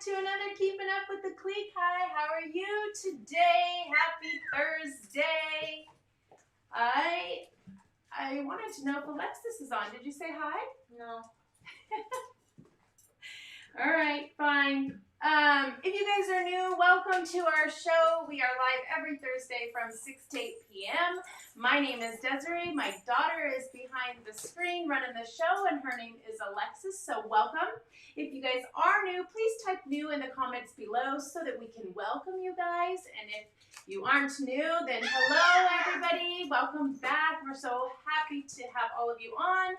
to another Keeping Up with the Klee Kai. How are you today? Happy Thursday. I wanted to know if Alexis is on. Did you say hi? No. All right, fine. If you guys are new, welcome to our show. We are live every Thursday from 6 to 8 p.m. My name is Desiree. My daughter is behind the screen running the show, and her name is Alexis, so welcome. If you guys are new, please type new in the comments below so that we can welcome you guys. And if you aren't new, then hello, everybody. Welcome back. We're so happy to have all of you on.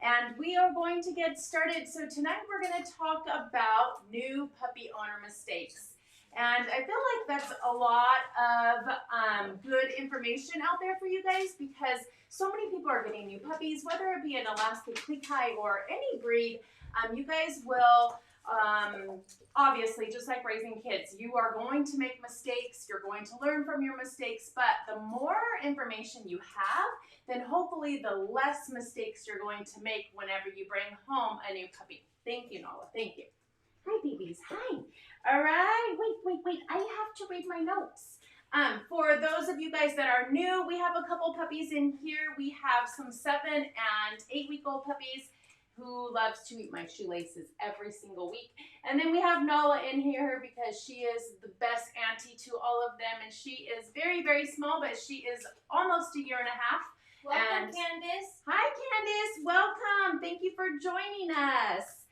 And we are going to get started. So tonight we're going to talk about new puppy owner mistakes. And I feel like that's a lot of good information out there for you guys because so many people are getting new puppies, whether it be an Alaskan Klee or any breed. You guys will, obviously, just like raising kids, you are going to make mistakes. You're going to learn from your mistakes. But the more information you have, then hopefully the less mistakes you're going to make whenever you bring home a new puppy. Thank you, Nala. Thank you. Hi, babies. Hi. All right. Wait. I have to read my notes. For those of you guys that are new, we have a couple puppies in here. We have some 7- and 8-week-old puppies who loves to eat my shoelaces every single week. And then we have Nala in here because she is the best auntie to all of them. And she is very, very small, but she is almost a year and a half. Welcome, Candace. Hi, Candace. Welcome. Thank you for joining us.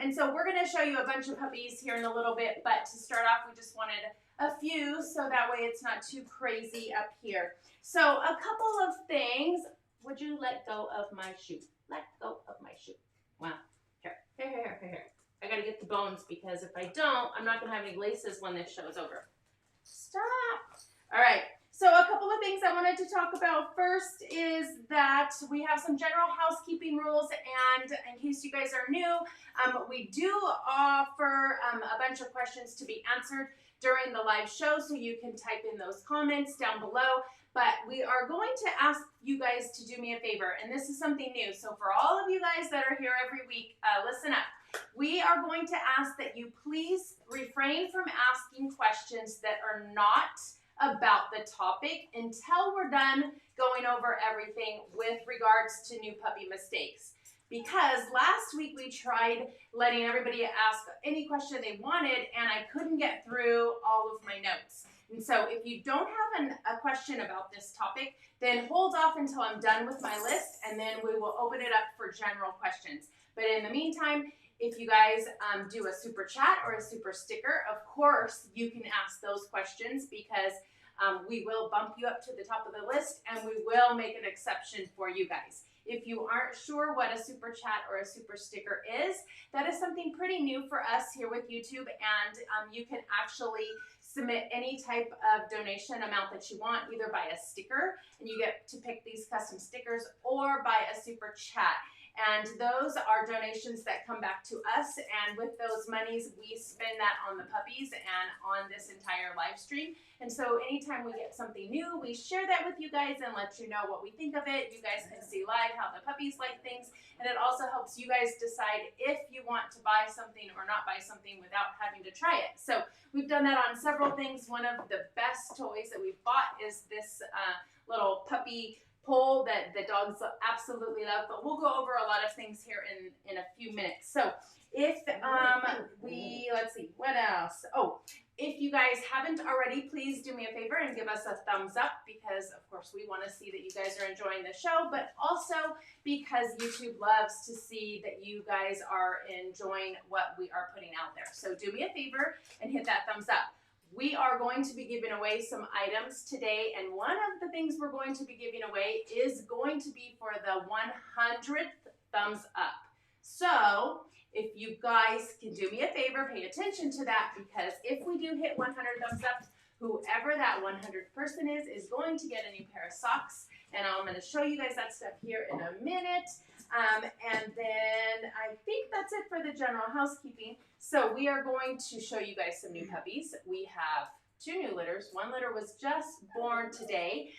And so we're going to show you a bunch of puppies here in a little bit. But to start off, we just wanted a few so that way it's not too crazy up here. So a couple of things. Would you let go of my shoe? Let go of my shoe. Wow. Here. I got to get the bones because if I don't, I'm not going to have any laces when this show is over. Stop. All right. So a couple of things I wanted to talk about. First is that we have some general housekeeping rules, and in case you guys are new, we do offer a bunch of questions to be answered during the live show, so you can type in those comments down below. But we are going to ask you guys to do me a favor, and this is something new. So for all of you guys that are here every week, listen up. We are going to ask that you please refrain from asking questions that are not about the topic until we're done going over everything with regards to new puppy mistakes. Because last week we tried letting everybody ask any question they wanted, and I couldn't get through all of my notes. And so if you don't have a question about this topic, then hold off until I'm done with my list, and then we will open it up for general questions. But in the meantime, if you guys do a super chat or a super sticker, of course, you can ask those questions because we will bump you up to the top of the list, and we will make an exception for you guys. If you aren't sure what a super chat or a super sticker is, that is something pretty new for us here with YouTube, and you can actually submit any type of donation amount that you want, either by a sticker, and you get to pick these custom stickers, or by a super chat. And those are donations that come back to us, and with those monies, we spend that on the puppies and on this entire live stream. And so anytime we get something new, we share that with you guys and let you know what we think of it. You guys can see live how the puppies like things, and it also helps you guys decide if you want to buy something or not buy something without having to try it. So we've done that on several things. One of the best toys that we've bought is this little puppy pole that the dogs absolutely love, but we'll go over a lot of things here in a few minutes. So if let's see, what else? Oh, if you guys haven't already, please do me a favor and give us a thumbs up because, of course, we want to see that you guys are enjoying the show, but also because YouTube loves to see that you guys are enjoying what we are putting out there. So do me a favor and hit that thumbs up. We are going to be giving away some items today, and one of the things we're going to be giving away is going to be for the 100th thumbs up. So if you guys can do me a favor, pay attention to that, because if we do hit 100 thumbs up, whoever that 100th person is going to get a new pair of socks, and I'm going to show you guys that stuff here in a minute. And then I think that's it for the general housekeeping. So we are going to show you guys some new puppies. We have 2 new litters. 1 litter was just born today.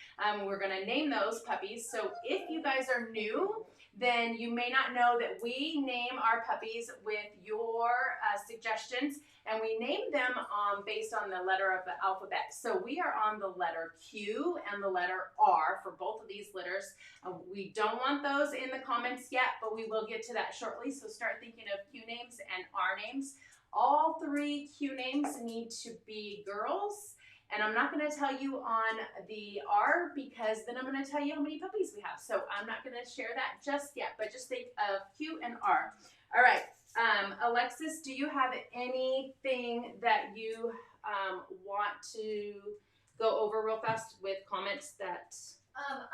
We're going to name those puppies. So if you guys are new, then you may not know that we name our puppies with your suggestions, and we name them based on the letter of the alphabet. So we are on the letter Q and the letter R for both of these litters. We don't want those in the comments yet, but we will get to that shortly. So start thinking of Q names and R names. All 3 Q names need to be girls. And I'm not going to tell you on the R because then I'm going to tell you how many puppies we have. So I'm not going to share that just yet, but just think of Q and R. All right. Alexis, do you have anything that you want to go over real fast with comments that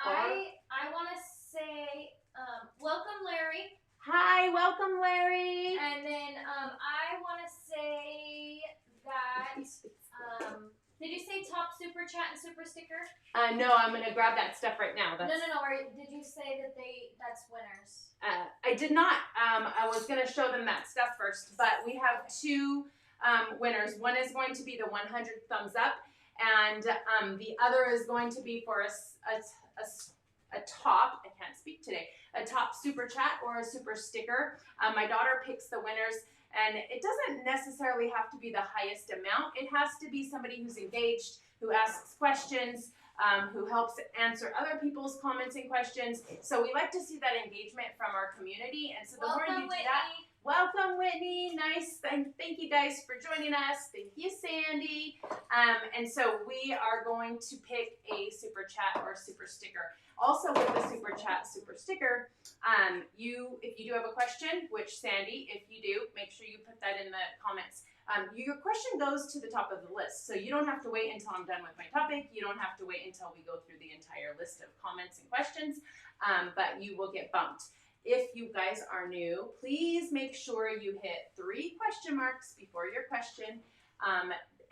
I want to say welcome, Larry. Hi, welcome, Larry. And then I want to say that did you say top super chat and super sticker? No, I'm going to grab that stuff right now. No. Did you say that that's winners? I did not. I was going to show them that stuff first, but we have 2 winners. One is going to be the 100 thumbs up, and the other is going to be for a top, I can't speak today, a top super chat or a super sticker. My daughter picks the winners, and it doesn't necessarily have to be the highest amount. It has to be somebody who's engaged, who asks questions, who helps answer other people's comments and questions. So we like to see that engagement from our community. And so the more you do that, welcome, Whitney. Nice. Thank you guys for joining us. Thank you, Sandy. And so we are going to pick a super chat or super sticker. Also with the super chat, super sticker, if you do have a question, which Sandy, if you do, make sure you put that in the comments. Your question goes to the top of the list, so you don't have to wait until I'm done with my topic. You don't have to wait until we go through the entire list of comments and questions, but you will get bumped. If you guys are new, please make sure you hit 3 question marks before your question,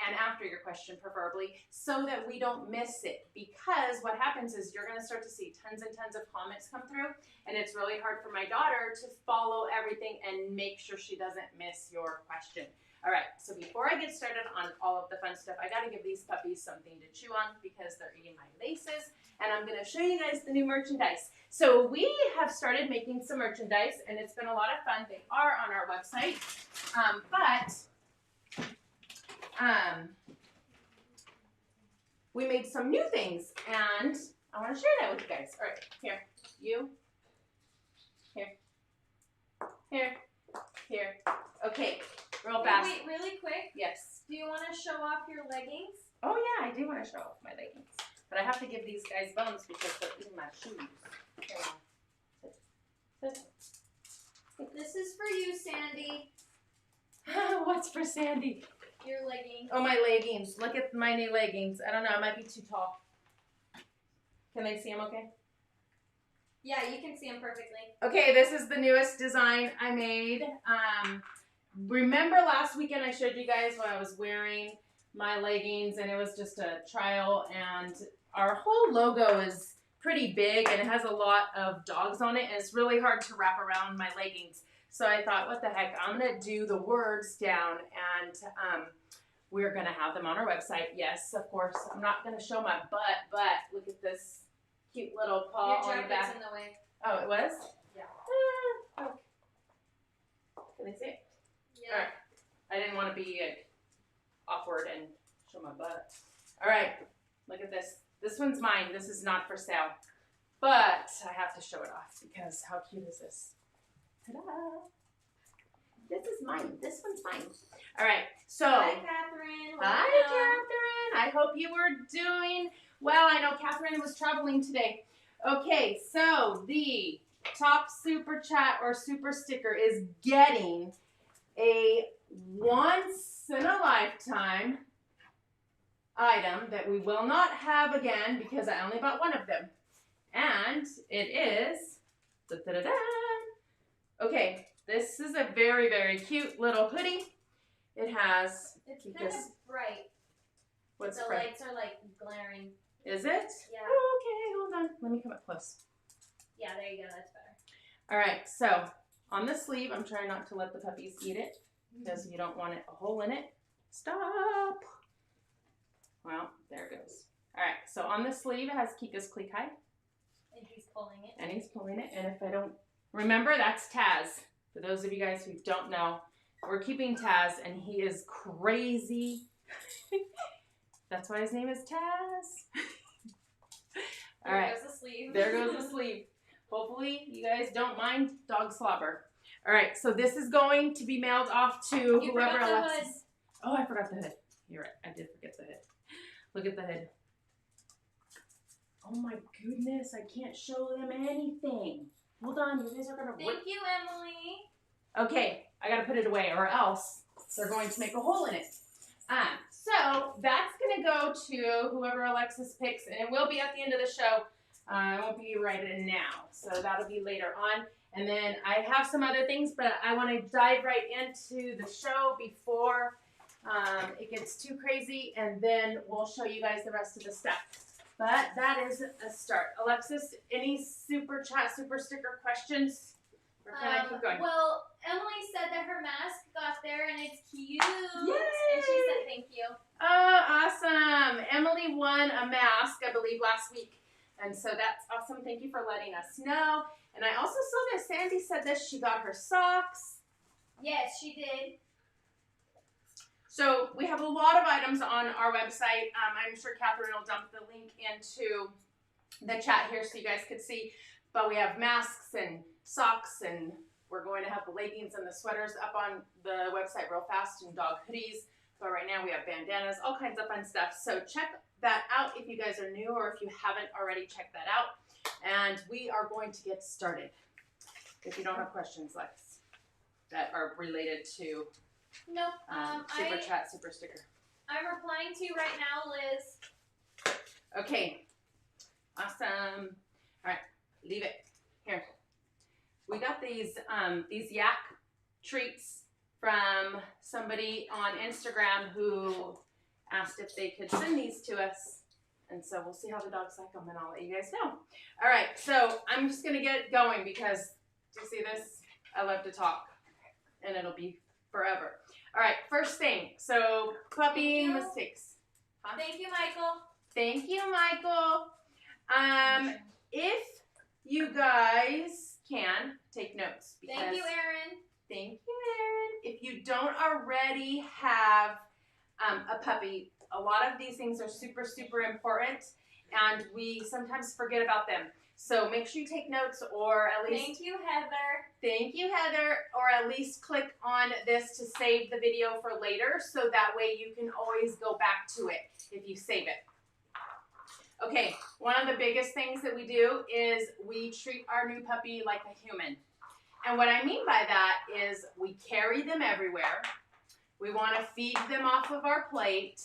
and after your question preferably, so that we don't miss it. Because what happens is you're going to start to see tons and tons of comments come through, and it's really hard for my daughter to follow everything and make sure she doesn't miss your question. All right, so before I get started on all of the fun stuff, I got to give these puppies something to chew on because they're eating my laces, and I'm going to show you guys the new merchandise. So we have started making some merchandise, and it's been a lot of fun. They are on our website, we made some new things, and I want to share that with you guys. All right, here, you, here. Okay, real fast. Wait, really quick. Yes. Do you want to show off your leggings? Oh yeah, I do want to show off my leggings, but I have to give these guys bones because they're eating my shoes. This is for you, Sandy. What's for Sandy? Your leggings. Oh, my leggings. Look at my new leggings. I don't know. I might be too tall. Can they see them okay? Yeah, you can see them perfectly. Okay, this is the newest design I made. Remember last weekend I showed you guys when I was wearing my leggings and it was just a trial, and our whole logo is pretty big and it has a lot of dogs on it, and it's really hard to wrap around my leggings. So I thought, what the heck, I'm going to do the words down, and we're going to have them on our website. Yes, of course, I'm not going to show my butt, but look at this cute little paw on the back. Your jacket's in the way. Oh, it was? Yeah. Oh. Can they see it? Yeah. All right. I didn't want to be awkward and show my butt. All right. Look at this. This one's mine. This is not for sale. But I have to show it off because how cute is this? Ta-da! This is mine. This one's mine. All right. So. Hi, Catherine. Hi, Catherine. I hope you were doing well. I know Catherine was traveling today. Okay. So the top super chat or super sticker is getting a once in a lifetime item that we will not have again because I only bought one of them. And it is, da-da-da-da. Okay, this is a very, very cute little hoodie. It has, it's kind of bright. What's the bright? lights are like glaring. Is it? Yeah. Oh, okay, hold on. Let me come up close. Yeah, there you go. That's better. All right, so on the sleeve, I'm trying not to let the puppies eat it because you don't want it a hole in it. Stop. Well, there it goes. All right, so on the sleeve it has Kika's Klee Kai. And he's pulling it. And he's pulling it. And if I don't remember, that's Taz. For those of you guys who don't know, we're keeping Taz, and he is crazy. That's why his name is Taz. All right. There goes the sleeve. There goes the sleeve. Hopefully you guys don't mind dog slobber. All right, so this is going to be mailed off to whoever Alexis. Oh, I forgot the hood. You're right. I did forget the hood. Look at the hood. Oh my goodness, I can't show them anything. Hold on, you guys are gonna Thank you, Emily. Okay, I gotta put it away or else they're going to make a hole in it. So that's gonna go to whoever Alexis picks, and it will be at the end of the show. It won't be right in now, so that'll be later on. And then I have some other things, but I want to dive right into the show before it gets too crazy, and then we'll show you guys the rest of the stuff. But that is a start. Alexis, any super chat, super sticker questions? Or can I keep going? Well, Emily said that her mask got there and it's cute. Yay! And she said thank you. Oh, awesome. Emily won a mask, I believe, last week. And so that's awesome. Thank you for letting us know. And I also saw that Sandy said that she got her socks. Yes, she did. So we have a lot of items on our website. I'm sure Catherine will dump the link into the chat here so you guys could see. But we have masks and socks, and we're going to have the leggings and the sweaters up on the website real fast, and dog hoodies. But right now we have bandanas, all kinds of fun stuff. So check that out if you guys are new or if you haven't already checked that out. And we are going to get started. If you don't have questions, Lex, that are related to Nope. super chat, super sticker. I'm replying to you right now, Liz. Okay. Awesome. All right. Leave it. Here. We got these yak treats from somebody on Instagram who asked if they could send these to us. And so we'll see how the dogs like them, and I'll let you guys know. All right. So I'm just going to get going because, do you see this? I love to talk, and it'll be forever. All right, first thing. So, puppy mistakes. Huh? Thank you, Michael. Thank you, Michael. If you guys can take notes. Because, thank you, Erin. Thank you, Erin. If you don't already have a puppy, a lot of these things are super, super important, and we sometimes forget about them. So make sure you take notes, or at least... Thank you, Heather. Thank you, Heather. Or at least click on this to save the video for later, so that way you can always go back to it if you save it. Okay, one of the biggest things that we do is we treat our new puppy like a human. And what I mean by that is we carry them everywhere. We want to feed them off of our plate,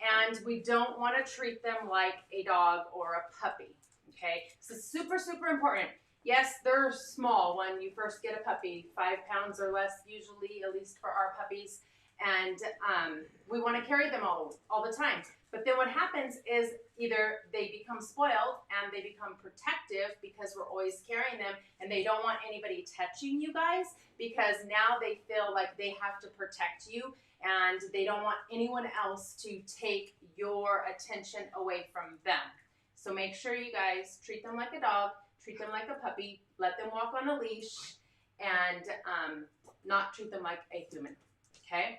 and we don't want to treat them like a dog or a puppy. Okay, so super, super important. Yes, they're small when you first get a puppy, 5 pounds or less usually, at least for our puppies. And we want to carry them all the time. But then what happens is either they become spoiled and they become protective because we're always carrying them, and they don't want anybody touching you guys because now they feel like they have to protect you, and they don't want anyone else to take your attention away from them. So make sure you guys treat them like a dog, treat them like a puppy, let them walk on a leash, and not treat them like a human, okay?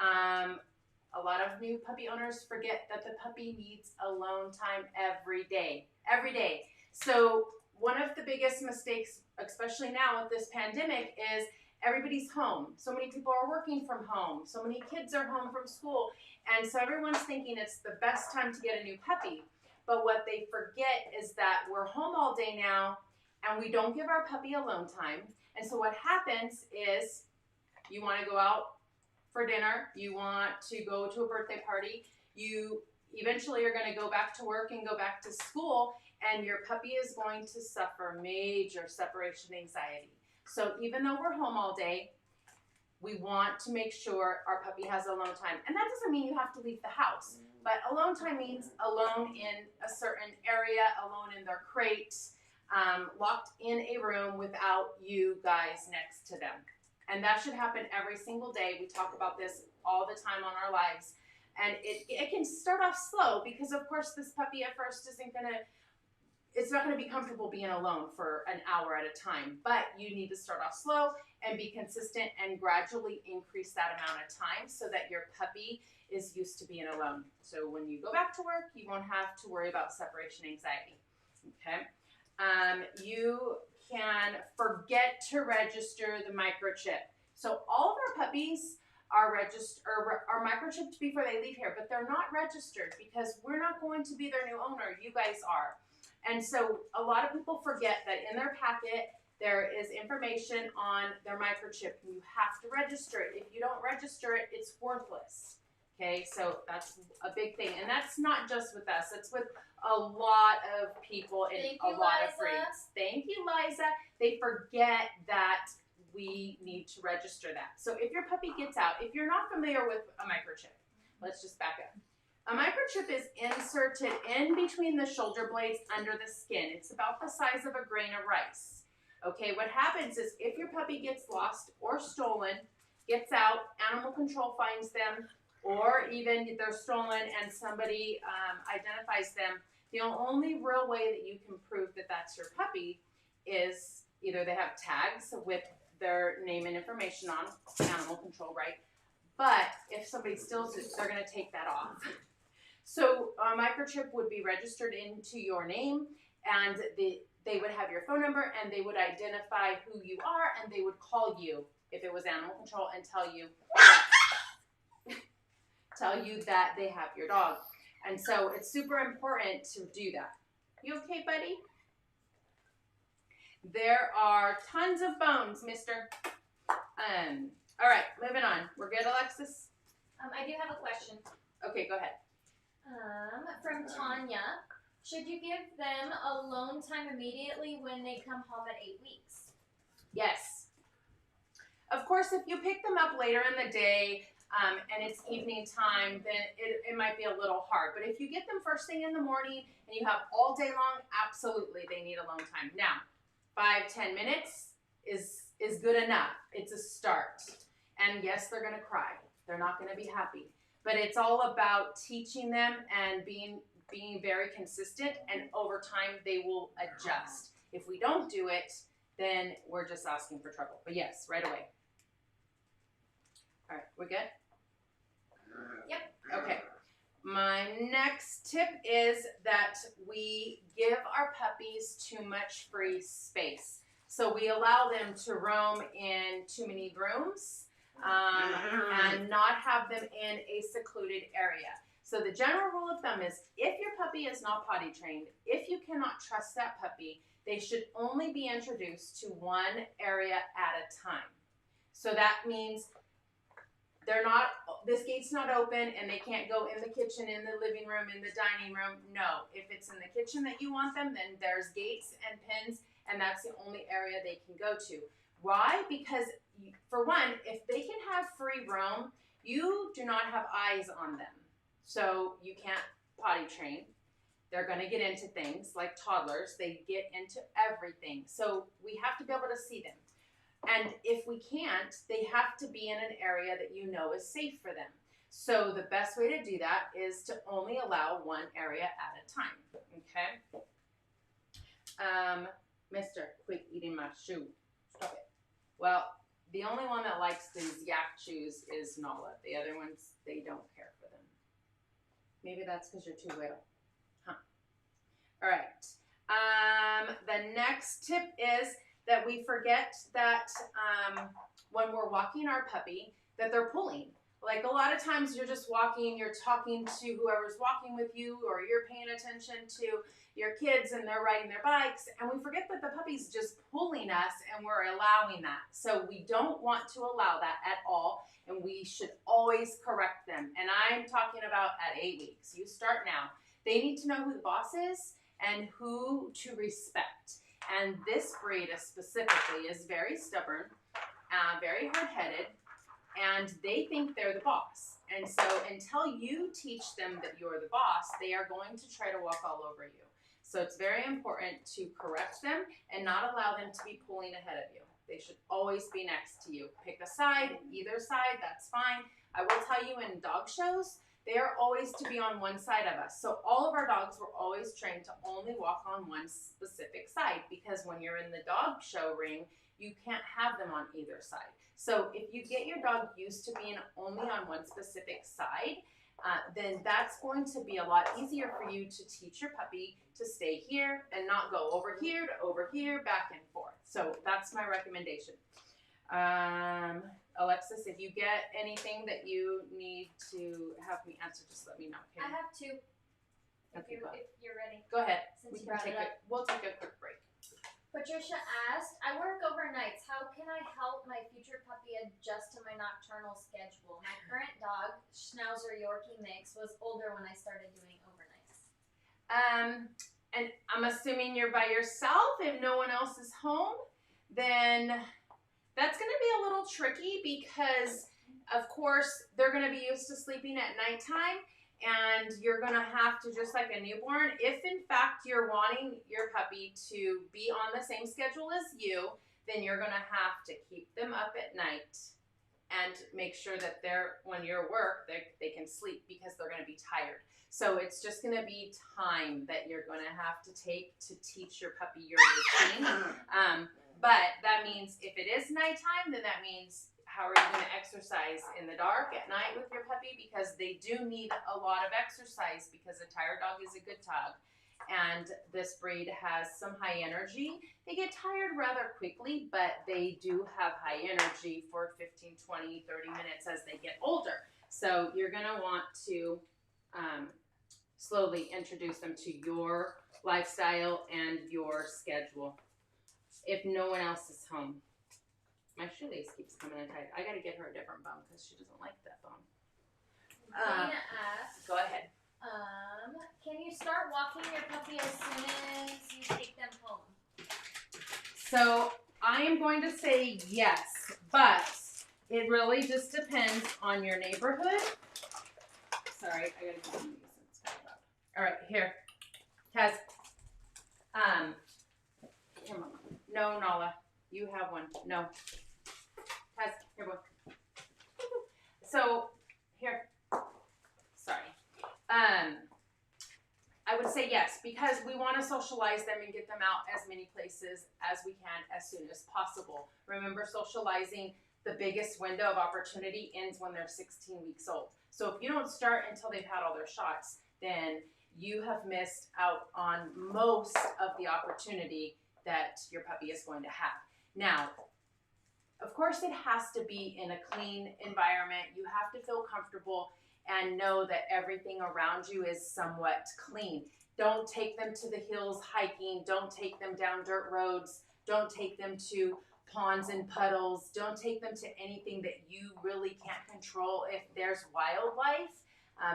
A lot of new puppy owners forget that the puppy needs alone time every day. Every day. So one of the biggest mistakes, especially now with this pandemic, is everybody's home. So many people are working from home. So many kids are home from school. And so everyone's thinking it's the best time to get a new puppy. But what they forget is that we're home all day now, and we don't give our puppy alone time. And so what happens is you want to go out for dinner, you want to go to a birthday party, you eventually are going to go back to work and go back to school, and your puppy is going to suffer major separation anxiety. So even though we're home all day, we want to make sure our puppy has alone time. And that doesn't mean you have to leave the house, but alone time means alone in a certain area, alone in their crate, locked in a room without you guys next to them. And that should happen every single day. We talk about this all the time on our lives. And it can start off slow because, of course, this puppy at first it's not going to be comfortable being alone for an hour at a time. But you need to start off slow and be consistent and gradually increase that amount of time so that your puppy is used to being alone. So when you go back to work, you won't have to worry about separation anxiety. Okay? You can forget to register the microchip. So all of our puppies are microchipped before they leave here, but they're not registered because we're not going to be their new owner. You guys are. And so a lot of people forget that in their packet there is information on their microchip. You have to register it. If you don't register it, it's worthless. Okay, so that's a big thing. And that's not just with us. It's with a lot of people and a lot of breeds. Thank you, Liza. They forget that we need to register that. So if your puppy gets out, if you're not familiar with a microchip, let's just back up. A microchip is inserted in between the shoulder blades under the skin. It's about the size of a grain of rice. Okay, what happens is if your puppy gets lost or stolen, gets out, animal control finds them, or even they're stolen and somebody identifies them, the only real way that you can prove that that's your puppy is either they have tags with their name and information on, animal control, right? But if somebody steals it, they're going to take that off. So a microchip would be registered into your name, and they would have your phone number, and they would identify who you are, and they would call you if it was animal control and tell you that they have your dog. And so it's super important to do that. You okay, buddy? There are tons of bones, mister. All right, moving on. We're good, Alexis? I do have a question. Okay, go ahead. From Tanya. Should you give them alone time immediately when they come home at 8 weeks? Yes. Of course, if you pick them up later in the day and it's evening time, then it might be a little hard. But if you get them first thing in the morning and you have all day long, absolutely they need alone time. Now, 5-10 minutes is good enough. It's a start. And yes, they're going to cry. They're not going to be happy. But it's all about teaching them and being very consistent, and over time they will adjust. If we don't do it, then we're just asking for trouble. But yes, right away. All right, we're good? Yep. Okay. My next tip is that we give our puppies too much free space. So we allow them to roam in too many rooms and not have them in a secluded area. So the general rule of thumb is if your puppy is not potty trained, if you cannot trust that puppy, they should only be introduced to one area at a time. So that means this gate's not open and they can't go in the kitchen, in the living room, in the dining room. No, if it's in the kitchen that you want them, then there's gates and pins, and that's the only area they can go to. Why? Because for one, if they can have free roam, you do not have eyes on them. So you can't potty train. They're going to get into things like toddlers. They get into everything. So we have to be able to see them. And if we can't, they have to be in an area that you know is safe for them. So the best way to do that is to only allow one area at a time. Okay? Mister, quit eating my shoe. Stop it. Well, the only one that likes these yak shoes is Nala. The other ones, they don't care for them. Maybe that's because you're too little. Huh. All right. The next tip is that we forget that when we're walking our puppy, that they're pulling. Like a lot of times you're just walking, you're talking to whoever's walking with you, or you're paying attention to your kids and they're riding their bikes, and we forget that the puppy's just pulling us and we're allowing that. So we don't want to allow that at all, and we should always correct them. And I'm talking about at 8 weeks. You start now. They need to know who the boss is and who to respect. And this breed specifically is very stubborn, very hard-headed, and they think they're the boss. And so until you teach them that you're the boss, they are going to try to walk all over you. So it's very important to correct them and not allow them to be pulling ahead of you. They should always be next to you. Pick a side, either side, that's fine. I will tell you in dog shows they are always to be on one side of us. So all of our dogs were always trained to only walk on one specific side, because when you're in the dog show ring, you can't have them on either side. So if you get your dog used to being only on one specific side, then that's going to be a lot easier for you to teach your puppy to stay here and not go over here to over here, back and forth. So that's my recommendation. Alexis, if you get anything that you need to have me answer, just let me know. Okay? I have two. Okay, If you're ready. go ahead. Since you brought it up. We'll take a quick break. Patricia asked, I work overnights. How can I help my future puppy adjust to my nocturnal schedule? My current dog, Schnauzer Yorkie mix, was older when I started doing overnights. And I'm assuming you're by yourself. If no one else is home, then that's going to be a little tricky, because of course they're going to be used to sleeping at nighttime, and you're going to have to, just like a newborn, if in fact you're wanting your puppy to be on the same schedule as you, then you're going to have to keep them up at night and make sure that when you're at work, they can sleep, because they're going to be tired. So it's just going to be time that you're going to have to take to teach your puppy your routine. But that means if it is nighttime, then that means, how are you going to exercise in the dark at night with your puppy? Because they do need a lot of exercise, because a tired dog is a good dog. And this breed has some high energy. They get tired rather quickly, but they do have high energy for 15, 20, 30 minutes as they get older. So you're going to want to slowly introduce them to your lifestyle and your schedule. If no one else is home. My shoelace keeps coming untied. I got to get her a different bone, because she doesn't like that bone. Dana asked, Go ahead. can you start walking your puppy as soon as you take them home? So I am going to say yes, but it really just depends on your neighborhood. Sorry, I got to get these. It's kind of loud. All right, here. Taz. Here, Mama. No, Nala. You have one. No. Taz, here, boy. So, here. Sorry. I would say yes, because we want to socialize them and get them out as many places as we can as soon as possible. Remember, socializing, the biggest window of opportunity ends when they're 16 weeks old. So if you don't start until they've had all their shots, then you have missed out on most of the opportunity that your puppy is going to have. Now, of course, it has to be in a clean environment. You have to feel comfortable and know that everything around you is somewhat clean. Don't take them to the hills hiking. Don't take them down dirt roads. Don't take them to ponds and puddles. Don't take them to anything that you really can't control if there's wildlife,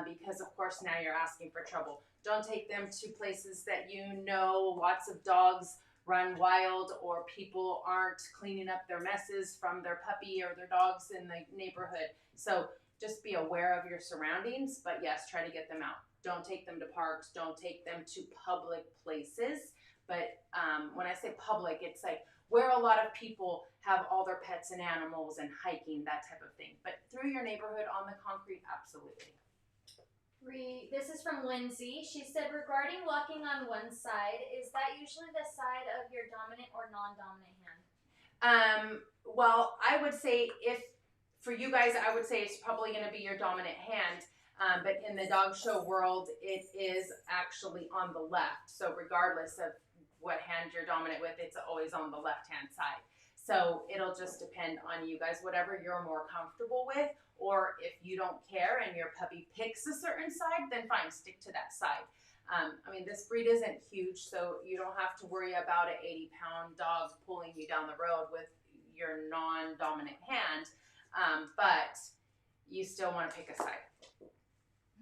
because of course now you're asking for trouble. Don't take them to places that you know lots of dogs run wild, or people aren't cleaning up their messes from their puppy or their dogs in the neighborhood. So just be aware of your surroundings, but yes, try to get them out. Don't take them to parks. Don't take them to public places. But when I say public, it's like where a lot of people have all their pets and animals and hiking, that type of thing. But through your neighborhood on the concrete, absolutely. This is from Lindsay. She said, regarding walking on one side, is that usually the side of your dominant or non-dominant hand? Well, I would say for you guys, I would say it's probably going to be your dominant hand. But in the dog show world, it is actually on the left. So regardless of what hand you're dominant with, it's always on the left-hand side. So it'll just depend on you guys, whatever you're more comfortable with. Or if you don't care and your puppy picks a certain side, then fine, stick to that side. I mean, this breed isn't huge, so you don't have to worry about an 80-pound dog pulling you down the road with your non-dominant hand, but you still want to pick a side.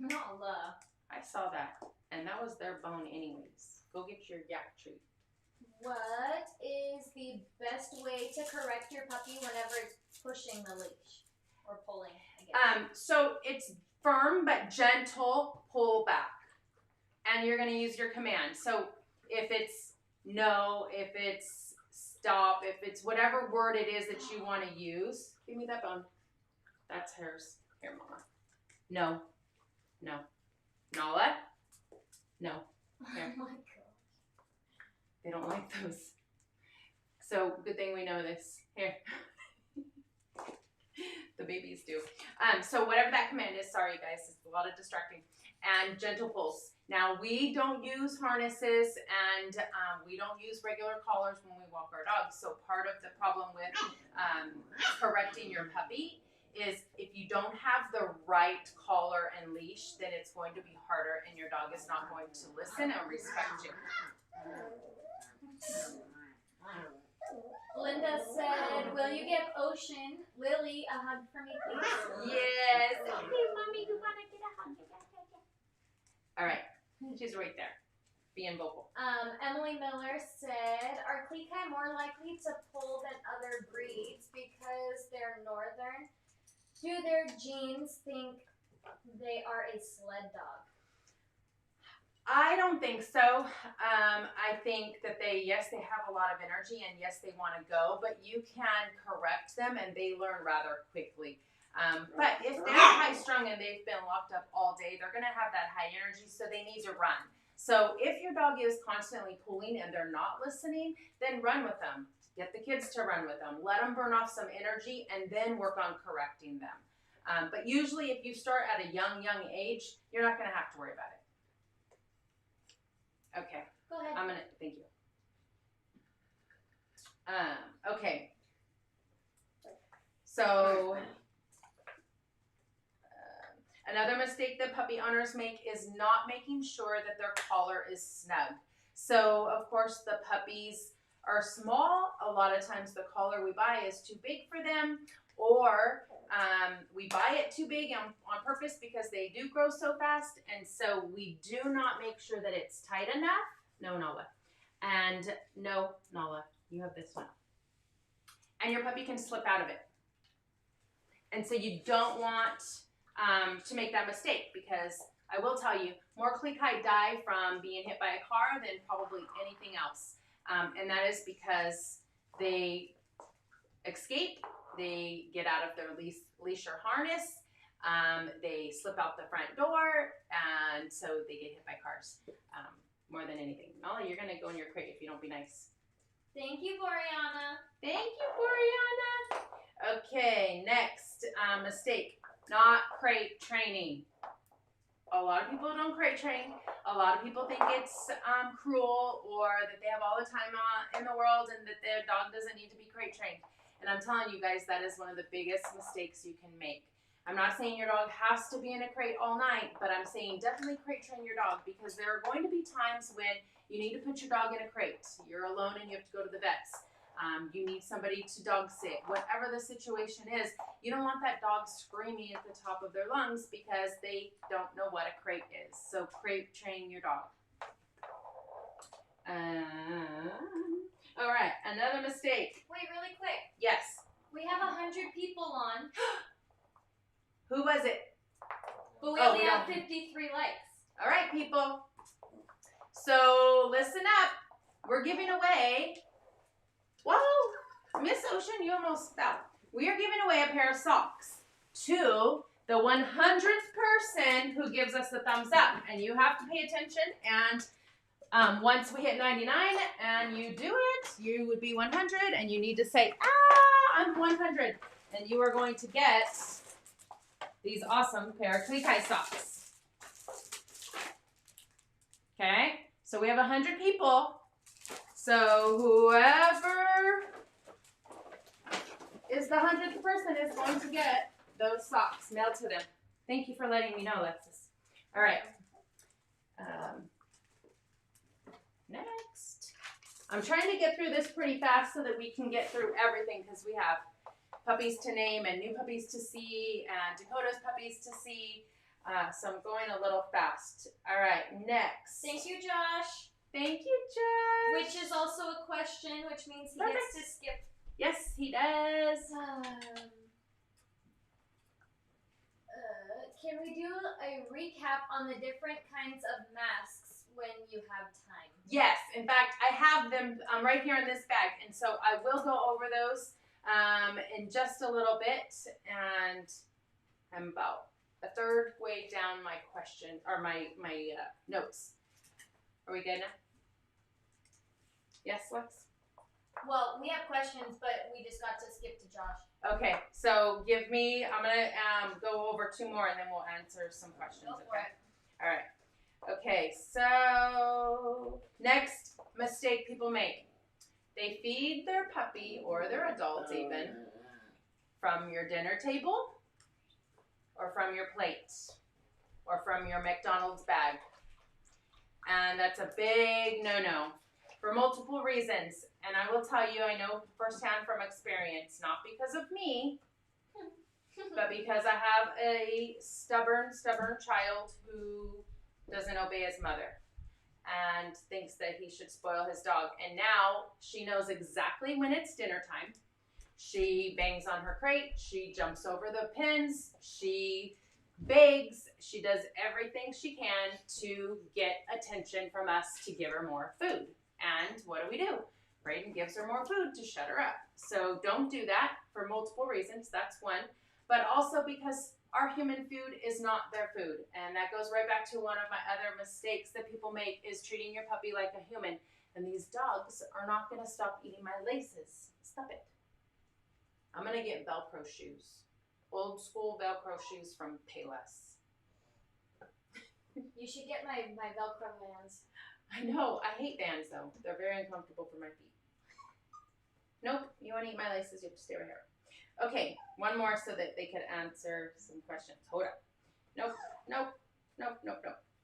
Nala. I saw that, and that was their bone anyways. Go get your yak treat. What is the best way to correct your puppy whenever it's pushing the leash or pulling, I guess? So it's firm but gentle pull back, and you're going to use your command. So if it's no, if it's stop, if it's whatever word it is that you want to use. Give me that bone. That's hers. Here, Mama. No. No. Nala? No. Here. Oh my god. They don't like those. So good thing we know this. Here. The babies do. So whatever that command is, sorry guys, it's a lot of distracting. And gentle pulse. Now we don't use harnesses and we don't use regular collars when we walk our dogs. So part of the problem with correcting your puppy is if you don't have the right collar and leash, then it's going to be harder and your dog is not going to listen and respect you. Linda said, will you give Ocean, Lily, a hug for me, please? Yes. Okay, mommy, you want to get a hug? All right. She's right there. Being vocal. Emily Miller said, are Klee Kai more likely to pull than other breeds because they're northern? Do their genes think they are a sled dog? I don't think so. I think that they have a lot of energy and yes, they want to go, but you can correct them and they learn rather quickly. But if they're high strung and they've been locked up all day, they're going to have that high energy, so they need to run. So if your dog is constantly pulling and they're not listening, then run with them. Get the kids to run with them. Let them burn off some energy and then work on correcting them. But usually if you start at a young age, you're not going to have to worry about it. Okay. Go ahead. Thank you. Okay. So, another mistake that puppy owners make is not making sure that their collar is snug. So, of course, the puppies are small. A lot of times the collar we buy is too big for them, or we buy it too big on purpose because they do grow so fast, and so we do not make sure that it's tight enough. No, Nala. And no, Nala, you have this one. And your puppy can slip out of it. And so you don't want to make that mistake, because I will tell you, more Klee Kai die from being hit by a car than probably anything else. And that is because they escape. They get out of their leash or harness, they slip out the front door, and so they get hit by cars more than anything. Nala, you're going to go in your crate if you don't be nice. Thank you, Boriana. Thank you, Boriana. Okay, next mistake, not crate training. A lot of people don't crate train. A lot of people think it's cruel, or that they have all the time in the world and that their dog doesn't need to be crate trained. And I'm telling you guys, that is one of the biggest mistakes you can make. I'm not saying your dog has to be in a crate all night, but I'm saying definitely crate train your dog, because there are going to be times when you need to put your dog in a crate. You're alone and you have to go to the vets. You need somebody to dog sit. Whatever the situation is, you don't want that dog screaming at the top of their lungs because they don't know what a crate is. So crate train your dog. All right, another mistake. Wait, really quick. Yes. We have 100 people on, Who was it? but we Oh, only we have don't. 53 likes. All right, people. So listen up. We're giving away, whoa, Miss Ocean, you almost fell. We are giving away a pair of socks to the 100th person who gives us the thumbs up. And you have to pay attention. And once we hit 99 and you do it, you would be 100. And you need to say, I'm 100. And you are going to get these awesome pair of Klee Kai socks. Okay? So we have 100 people. So whoever is the 100th person is going to get those socks mailed to them. Thank you for letting me know, Alexis. All right. Next. I'm trying to get through this pretty fast so that we can get through everything, because we have puppies to name and new puppies to see and Dakota's puppies to see. So I'm going a little fast. All right, next. Thank you, Josh. Thank you, Josh. Which is also a question, which means he Perfect. gets to skip. Yes, he does. Can we do a recap on the different kinds of masks when you have time? Yes, in fact, I have them right here in this bag, and so I will go over those in just a little bit, and I'm about a third way down my question or my notes. Are we good now? Yes, Lex? Well, we have questions, but we just got to skip to Josh. Okay, so give me, I'm going to go over 2 more and then we'll answer some questions. Go for it. All right. Okay, so next mistake people make. They feed their puppy or their adult even from your dinner table or from your plate or from your McDonald's bag. And that's a big no-no for multiple reasons. And I will tell you, I know firsthand from experience, not because of me, but because I have a stubborn child who doesn't obey his mother and thinks that he should spoil his dog. And now she knows exactly when it's dinner time. She bangs on her crate. She jumps over the pins. She begs. She does everything she can to get attention from us to give her more food. And what do? Braden gives her more food to shut her up. So don't do that for multiple reasons. That's one. But also because our human food is not their food. And that goes right back to one of my other mistakes that people make is treating your puppy like a human. And these dogs are not going to stop eating my laces. Stop it. I'm going to get Velcro shoes. Old school Velcro shoes from Payless. You should get my Velcro Vans. I know. I hate Vans, though. They're very uncomfortable for my feet. Nope. You want to eat my laces, you have to stay right here. Okay, one more so that they could answer some questions. Hold up. Nope.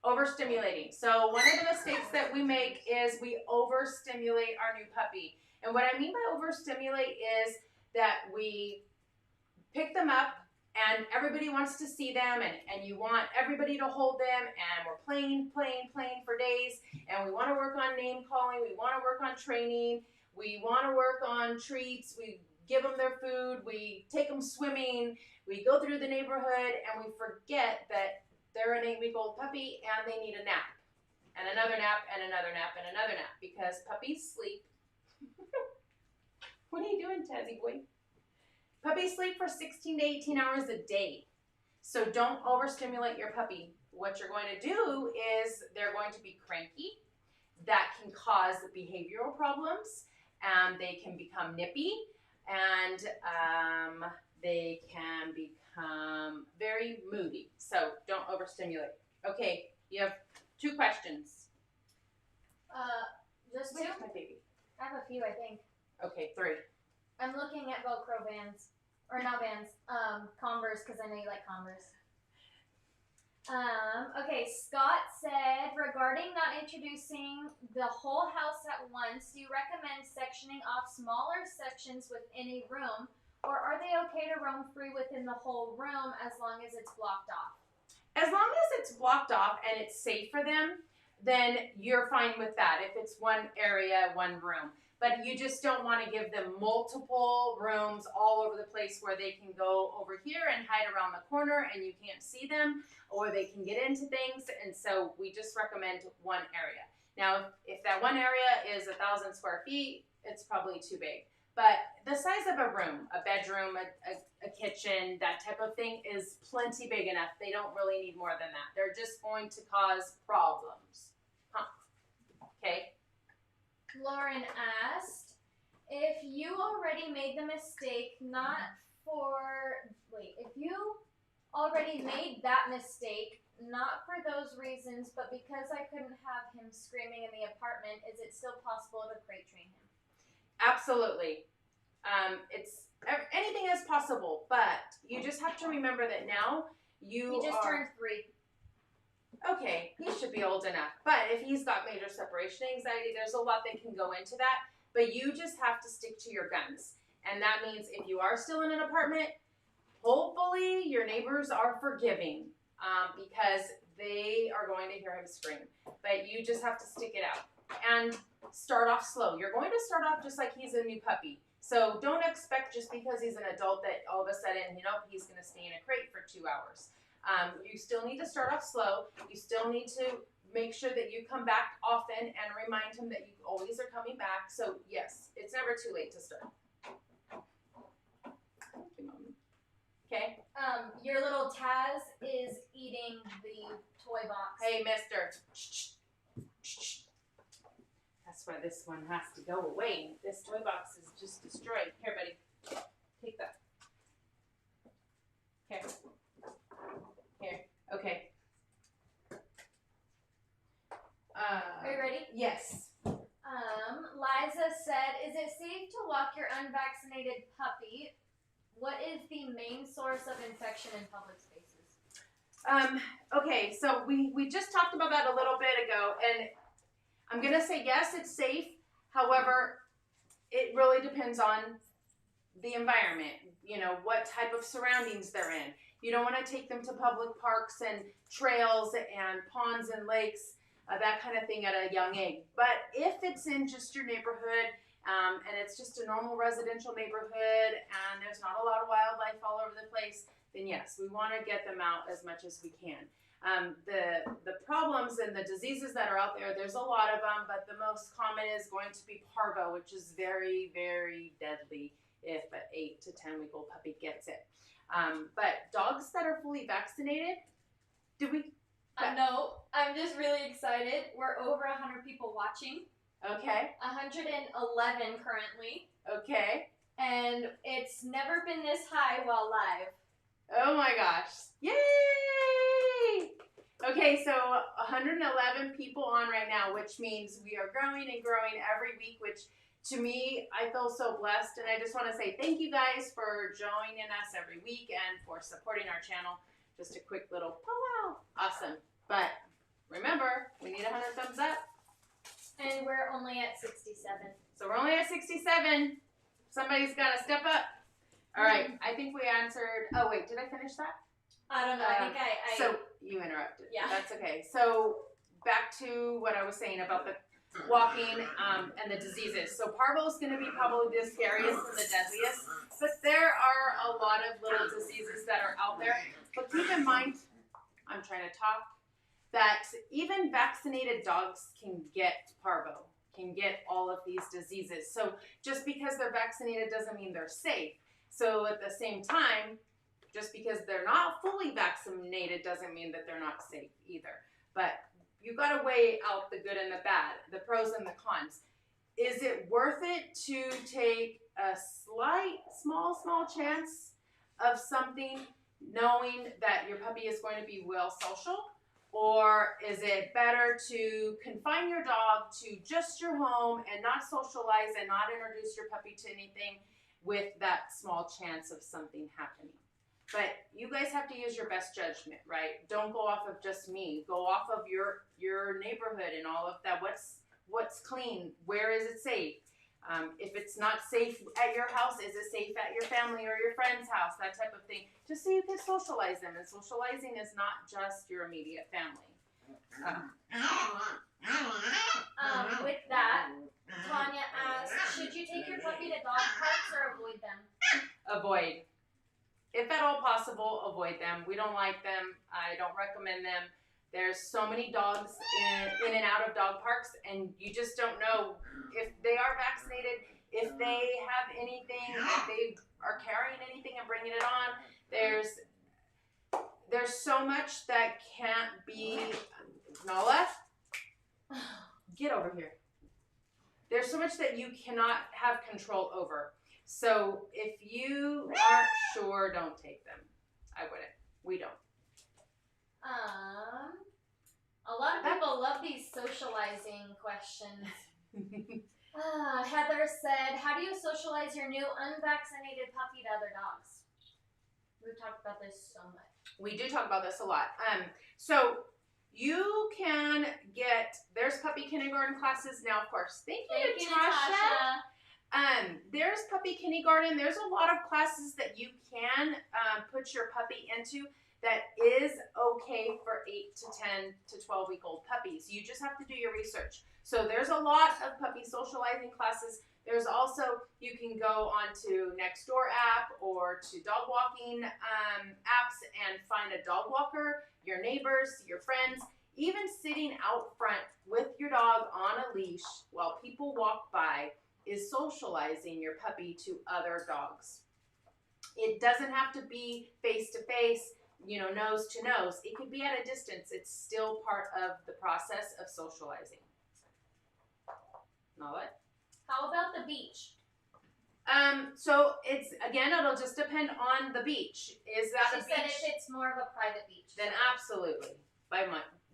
Overstimulating. So one of the mistakes that we make is we overstimulate our new puppy. And what I mean by overstimulate is that we pick them up and everybody wants to see them and you want everybody to hold them and we're playing for days and we want to work on name calling, we want to work on training, we want to work on treats, we give them their food, we take them swimming, we go through the neighborhood and we forget that they're an 8-week-old puppy and they need a nap and another nap and another nap and another nap because puppies sleep. What are you doing, Tazzy boy? Puppies sleep for 16 to 18 hours a day. So don't overstimulate your puppy. What you're going to do is they're going to be cranky. That can cause behavioral problems. They can become nippy. And they can become very moody. So don't overstimulate. Okay, you have 2 questions. Just 2? Where's my baby? I have a few, I think. Okay, 3. I'm looking at Velcro Vans. Or not Vans, Converse, because I know you like Converse. Okay, Scott said, regarding not introducing the whole house at once, do you recommend sectioning off smaller sections within a room, or are they okay to roam free within the whole room as long as it's blocked off? As long as it's blocked off and it's safe for them, then you're fine with that if it's one area, one room. But you just don't want to give them multiple rooms all over the place where they can go over here and hide around the corner and you can't see them, or they can get into things. And so we just recommend one area. Now, if that one area is 1,000 square feet, it's probably too big. But the size of a room, a bedroom, a kitchen, that type of thing is plenty big enough. They don't really need more than that. They're just going to cause problems. Okay. Lauren asked, if you already made the mistake, if you already made that mistake, not for those reasons, but because I couldn't have him screaming in the apartment, is it still possible to crate train him? Absolutely. Anything is possible, but you just have to remember that now he just turned 3. Okay, he should be old enough. But if he's got major separation anxiety, there's a lot that can go into that. But you just have to stick to your guns. And that means if you are still in an apartment, hopefully your neighbors are forgiving because they are going to hear him scream. But you just have to stick it out and start off slow. You're going to start off just like he's a new puppy. So don't expect just because he's an adult that all of a sudden, he's going to stay in a crate for 2 hours. You still need to start off slow. You still need to make sure that you come back often and remind him that you always are coming back. So yes, it's never too late to start. Thank you, Mom. Okay. Your little Taz is eating the toy box. Hey, mister. That's why this one has to go away. This toy box is just destroyed. Here, buddy. Take that. Here. Here. Okay. Are you ready? Yes. Liza said, is it safe to walk your unvaccinated puppy? What is the main source of infection in public spaces? Okay, so we just talked about that a little bit ago, and I'm going to say yes, it's safe. However, it really depends on the environment, you know, what type of surroundings they're in. You don't want to take them to public parks and trails and ponds and lakes, that kind of thing at a young age. But if it's in just your neighborhood, and it's just a normal residential neighborhood and there's not a lot of wildlife all over the place, then yes, we want to get them out as much as we can. The problems and the diseases that are out there, there's a lot of them, but the most common is going to be parvo, which is very, very deadly if an 8 to 10 week old puppy gets it. But dogs that are fully vaccinated, No, I'm just really excited. We're over 100 people watching. Okay. 111 currently. Okay. And it's never been this high while live. Oh my gosh. Yay! Okay, so 111 people on right now, which means we are growing and growing every week, which to me, I feel so blessed. And I just want to say thank you guys for joining us every week and for supporting our channel. Just a quick little powwow. Awesome. But remember, we need 100 thumbs up. And we're only at 67. So we're only at 67. Somebody's got to step up. All right. I think we answered. Oh, wait. Did I finish that? I don't know. I think I So you interrupted. Yeah. That's okay. So back to what I was saying about the walking and the diseases. So parvo is going to be probably the scariest and the deadliest. But there are a lot of little diseases that are out there. But keep in mind, I'm trying to talk, that even vaccinated dogs can get parvo, can get all of these diseases. So just because they're vaccinated doesn't mean they're safe. So at the same time, just because they're not fully vaccinated doesn't mean that they're not safe either. But you got to weigh out the good and the bad, the pros and the cons. Is it worth it to take a small chance of something knowing that your puppy is going to be well social? Or is it better to confine your dog to just your home and not socialize and not introduce your puppy to anything with that small chance of something happening? But you guys have to use your best judgment, right? Don't go off of just me. Go off of your neighborhood and all of that. What's clean? Where is it safe? If it's not safe at your house, is it safe at your family or your friend's house? That type of thing. Just so you can socialize them. And socializing is not just your immediate family. With that, Tanya asked, should you take your puppy to dog parks or avoid them? Avoid. If at all possible, avoid them. We don't like them. I don't recommend them. There's so many dogs in and out of dog parks, and you just don't know if they are vaccinated, if they have anything, if they are carrying anything and bringing it on. There's so much that can't be. Nala, get over here. There's so much that you cannot have control over. So if you aren't sure, don't take them. I wouldn't. We don't. A lot of people love these socializing questions. Heather said, how do you socialize your new unvaccinated puppy to other dogs? We've talked about this so much. We do talk about this a lot. So you can there's puppy kindergarten classes now, of course. Thank you, Natasha. There's puppy kindergarten. There's a lot of classes that you can put your puppy into that is okay for 8 to 10 to 12 week old puppies. You just have to do your research. So there's a lot of puppy socializing classes. There's also, you can go onto Nextdoor app or to dog walking apps and find a dog walker, your neighbors, your friends. Even sitting out front with your dog on a leash while people walk by is socializing your puppy to other dogs. It doesn't have to be face to face, you know, nose to nose. It could be at a distance. It's still part of the process of socializing. Not what? How about the beach? So it's, again, it'll just depend on the beach. Is that a beach? She said if it's more of a private beach. Then absolutely.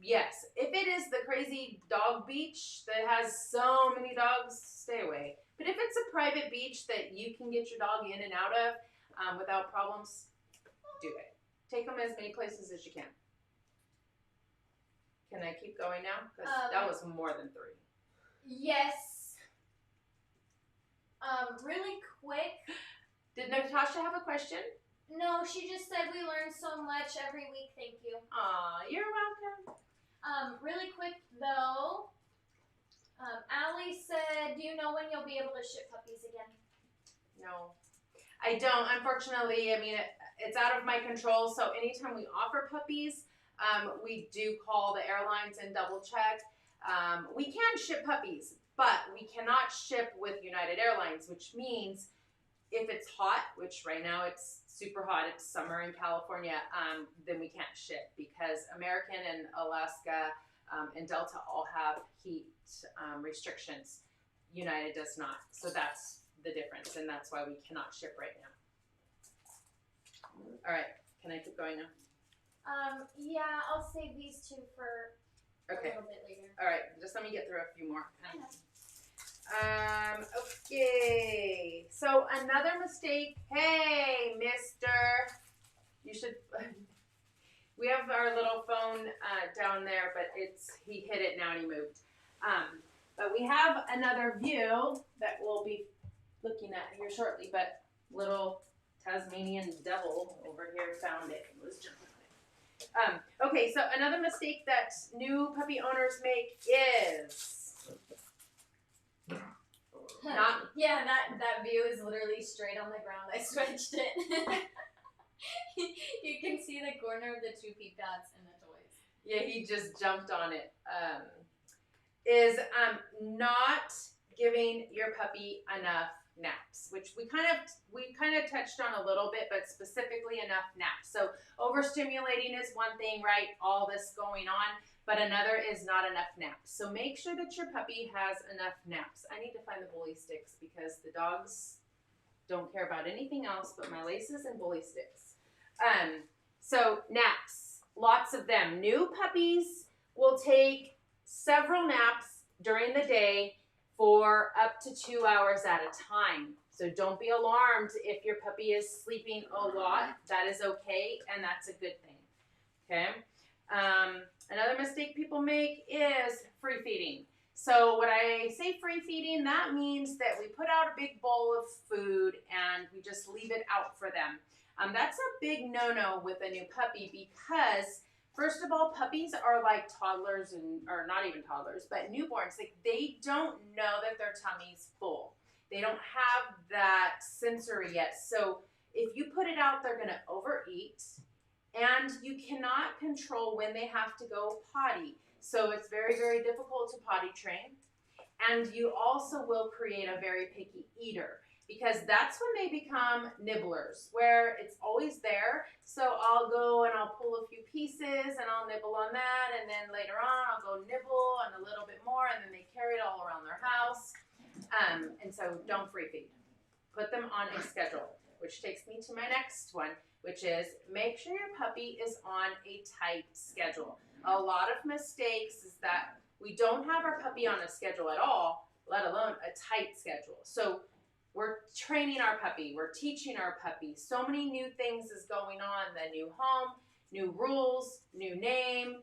Yes. If it is the crazy dog beach that has so many dogs, stay away. But if it's a private beach that you can get your dog in and out of without problems, do it. Take them as many places as you can. Can I keep going now? Because that was more than 3. Yes. Really quick. Did Natasha have a question? No, she just said we learn so much every week. Thank you. Aw, you're welcome. Really quick though. Allie said, do you know when you'll be able to ship puppies again? No, I don't. Unfortunately, I mean, it's out of my control. So anytime we offer puppies, we do call the airlines and double check. We can ship puppies, but we cannot ship with United Airlines, which means if it's hot, which right now it's super hot, it's summer in California, then we can't ship because American and Alaska and Delta all have heat restrictions. United does not. So that's the difference, and that's why we cannot ship right now. All right, can I keep going now? Yeah, I'll save these 2 for a little bit later. All right, just let me get through a few more. Okay, so another mistake. Hey, mister, you should, we have our little phone down there, but he hit it now and he moved. But we have another view that we'll be looking at here shortly, but little Tasmanian devil over here found it and was jumping on it. Okay, so another mistake that new puppy owners make is Yeah, that view is literally straight on the ground. I switched it. You can see the corner of the 2 peep dots and the toys. Yeah, he just jumped on it. Is not giving your puppy enough naps, which we kind of touched on a little bit, but specifically enough naps. So overstimulating is one thing, right? All this going on, but another is not enough naps. So make sure that your puppy has enough naps. I need to find the bully sticks because the dogs don't care about anything else but my laces and bully sticks. So naps, lots of them. New puppies will take several naps during the day for up to 2 hours at a time. So don't be alarmed if your puppy is sleeping a lot. That is okay, and that's a good thing. Okay. Another mistake people make is free feeding. So when I say free feeding, that means that we put out a big bowl of food and we just leave it out for them. That's a big no-no with a new puppy because, first of all, puppies are like toddlers or not even toddlers, but newborns. Like, they don't know that their tummy's full. They don't have that sensory yet. So if you put it out, they're going to overeat. And you cannot control when they have to go potty. So it's very, very difficult to potty train. And you also will create a very picky eater because that's when they become nibblers, where it's always there. So I'll go and I'll pull a few pieces and I'll nibble on that. And then later on, I'll go nibble and a little bit more. And then they carry it all around their house. And so don't free feed. Put them on a schedule, which takes me to my next one, which is make sure your puppy is on a tight schedule. A lot of mistakes is that we don't have our puppy on a schedule at all, let alone a tight schedule. So we're training our puppy, we're teaching our puppy. So many new things is going on, the new home, new rules, new name,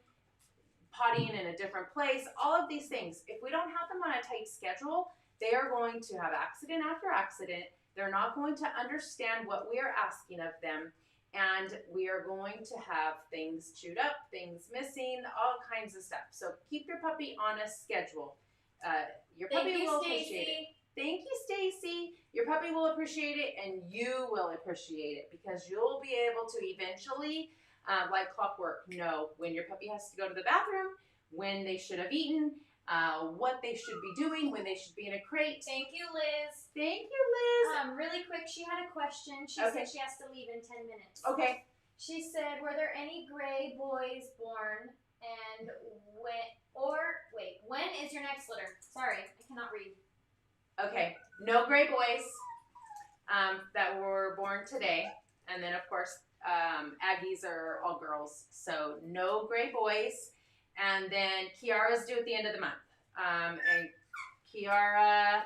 pottying in a different place, all of these things. If we don't have them on a tight schedule, they are going to have accident after accident. They're not going to understand what we are asking of them. And we are going to have things chewed up, things missing, all kinds of stuff. So keep your puppy on a schedule. Your puppy will appreciate it. Thank you, Stacy. Your puppy will appreciate it, and you will appreciate it because you'll be able to eventually, like clockwork, know when your puppy has to go to the bathroom, when they should have eaten, what they should be doing, when they should be in a crate. Thank you, Liz. Thank you, Liz. Really quick, she had a question. She Okay. said she has to leave in 10 minutes. Okay. She said, were there any gray boys born? And when is your next litter? Sorry, I cannot read. Okay. No gray boys that were born today. And then, of course, Aggies are all girls. So no gray boys. And then Kiara's due at the end of the month. And Kiara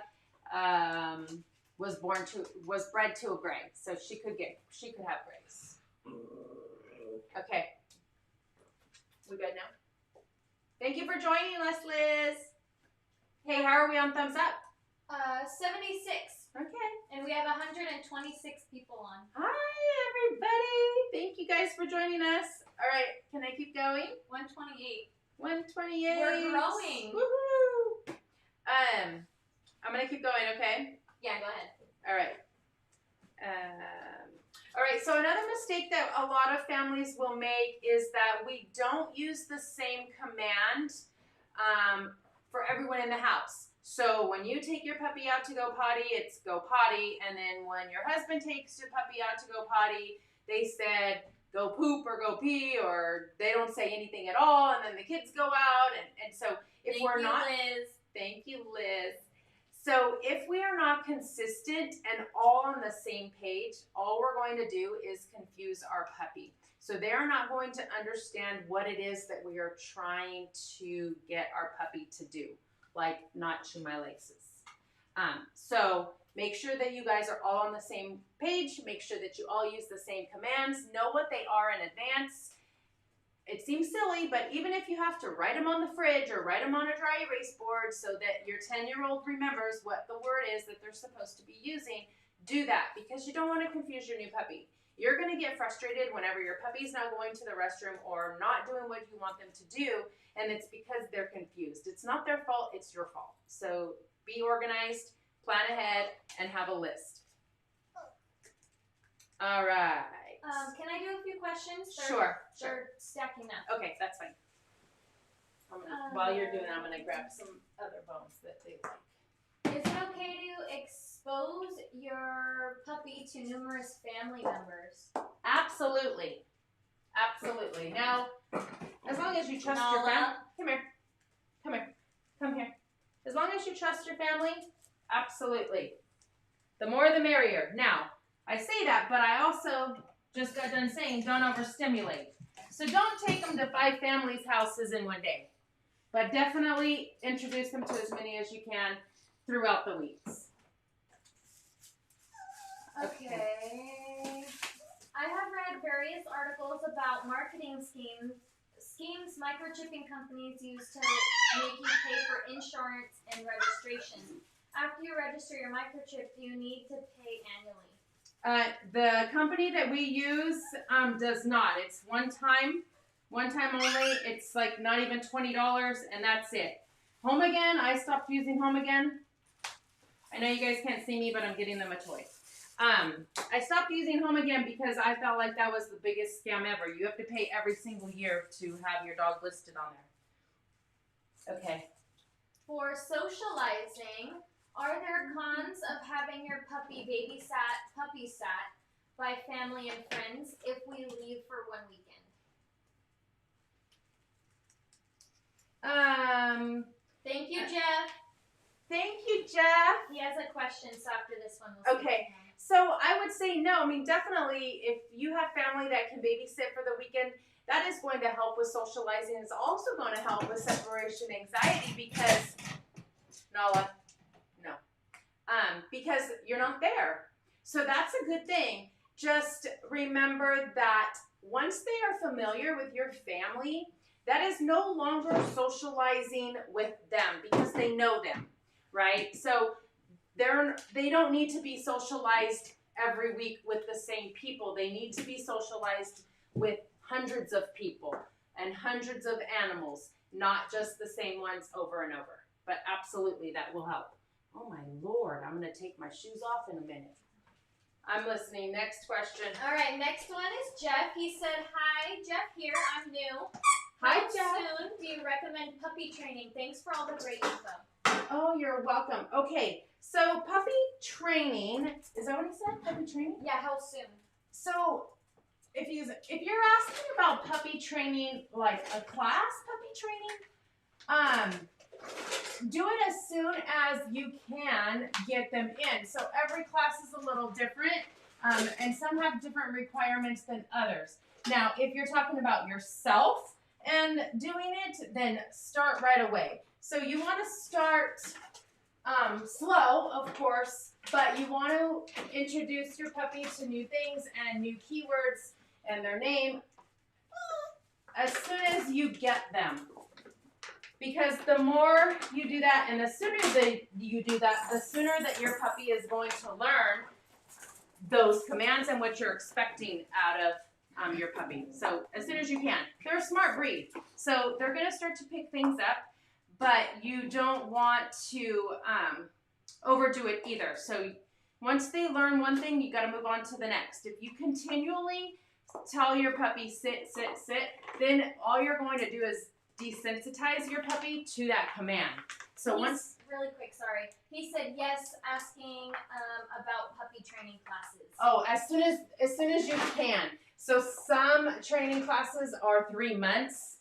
was bred to a gray. So she could have grays. Okay. We good now? Thank you for joining us, Liz. Hey, how are we on thumbs up? 76. Okay. And we have 126 people on. Hi, everybody. Thank you guys for joining us. All right, can I keep going? 128. 128. We're growing. Woohoo. I'm gonna keep going, okay? Yeah, go ahead. All right. All right, so another mistake that a lot of families will make is that we don't use the same command for everyone in the house. So when you take your puppy out to go potty, it's go potty. And then when your husband takes your puppy out to go potty, they said go poop or go pee, or they don't say anything at all. And then the kids go out. And so if we're not... Thank you, Liz. So if we are not consistent and all on the same page, all we're going to do is confuse our puppy. So they're not going to understand what it is that we are trying to get our puppy to do, like not chew my laces. So make sure that you guys are all on the same page. Make sure that you all use the same commands. Know what they are in advance. It seems silly, but even if you have to write them on the fridge or write them on a dry erase board so that your 10-year-old remembers what the word is that they're supposed to be using, do that, because you don't want to confuse your new puppy. You're going to get frustrated whenever your puppy's not going to the restroom or not doing what you want them to do, and it's because they're confused. It's not their fault, it's your fault. So be organized, plan ahead, and have a list. All right. Can I do a few questions? Sure. They're stacking up. Okay, that's fine. While you're doing that, I'm going to grab some other bones that they like. Is it okay to expose your puppy to numerous family members? Absolutely. Absolutely. Now, as long as you trust your family. Come here. Come here. Come here. As long as you trust your family, absolutely. The more the merrier. Now, I say that, but I also just got done saying don't overstimulate. So don't take them to 5 families' houses in one day. But definitely introduce them to as many as you can throughout the weeks. Okay. I have read various articles about marketing schemes microchipping companies use to make you pay for insurance and registration. After you register your microchip, do you need to pay annually? The company that we use does not. It's one time only. It's like not even $20, and that's it. Home Again, I stopped using Home Again. I know you guys can't see me, but I'm getting them a toy. I stopped using Home Again because I felt like that was the biggest scam ever. You have to pay every single year to have your dog listed on there. Okay. For socializing, are there cons of having your puppy puppy sat by family and friends if we leave for one weekend? Thank you, Jeff. Thank you, Jeff. He has a question, so after this one, we'll see. Okay. So I would say no. I mean, definitely, if you have family that can babysit for the weekend, that is going to help with socializing. It's also going to help with separation anxiety because, Nala, no. Because you're not there. So that's a good thing. Just remember that once they are familiar with your family, that is no longer socializing with them because they know them, right? So they don't need to be socialized every week with the same people. They need to be socialized with hundreds of people and hundreds of animals, not just the same ones over and over. But absolutely, that will help. Oh my Lord, I'm going to take my shoes off in a minute. I'm listening. Next question. All right, next one is Jeff. He said, hi, Jeff here. I'm new. Hi, How Jeff. soon do you recommend puppy training? Thanks for all the great info. Oh, you're welcome. Okay, so puppy training, is that what he said? Puppy training? Yeah, how soon? So if you're asking about puppy training, like a class puppy training, do it as soon as you can get them in. So every class is a little different, and some have different requirements than others. Now, if you're talking about yourself and doing it, then start right away. So you want to start slow, of course, but you want to introduce your puppy to new things and new keywords and their name as soon as you get them. Because the more you do that and the sooner that you do that, the sooner that your puppy is going to learn those commands and what you're expecting out of your puppy. So as soon as you can. They're a smart breed. So they're going to start to pick things up, but you don't want to overdo it either. So once they learn one thing, you got to move on to the next. If you continually tell your puppy sit, sit, sit, then all you're going to do is desensitize your puppy to that command. So once really quick, sorry. He said yes, asking about puppy training classes. Oh, as soon as you can. So some training classes are 3 months.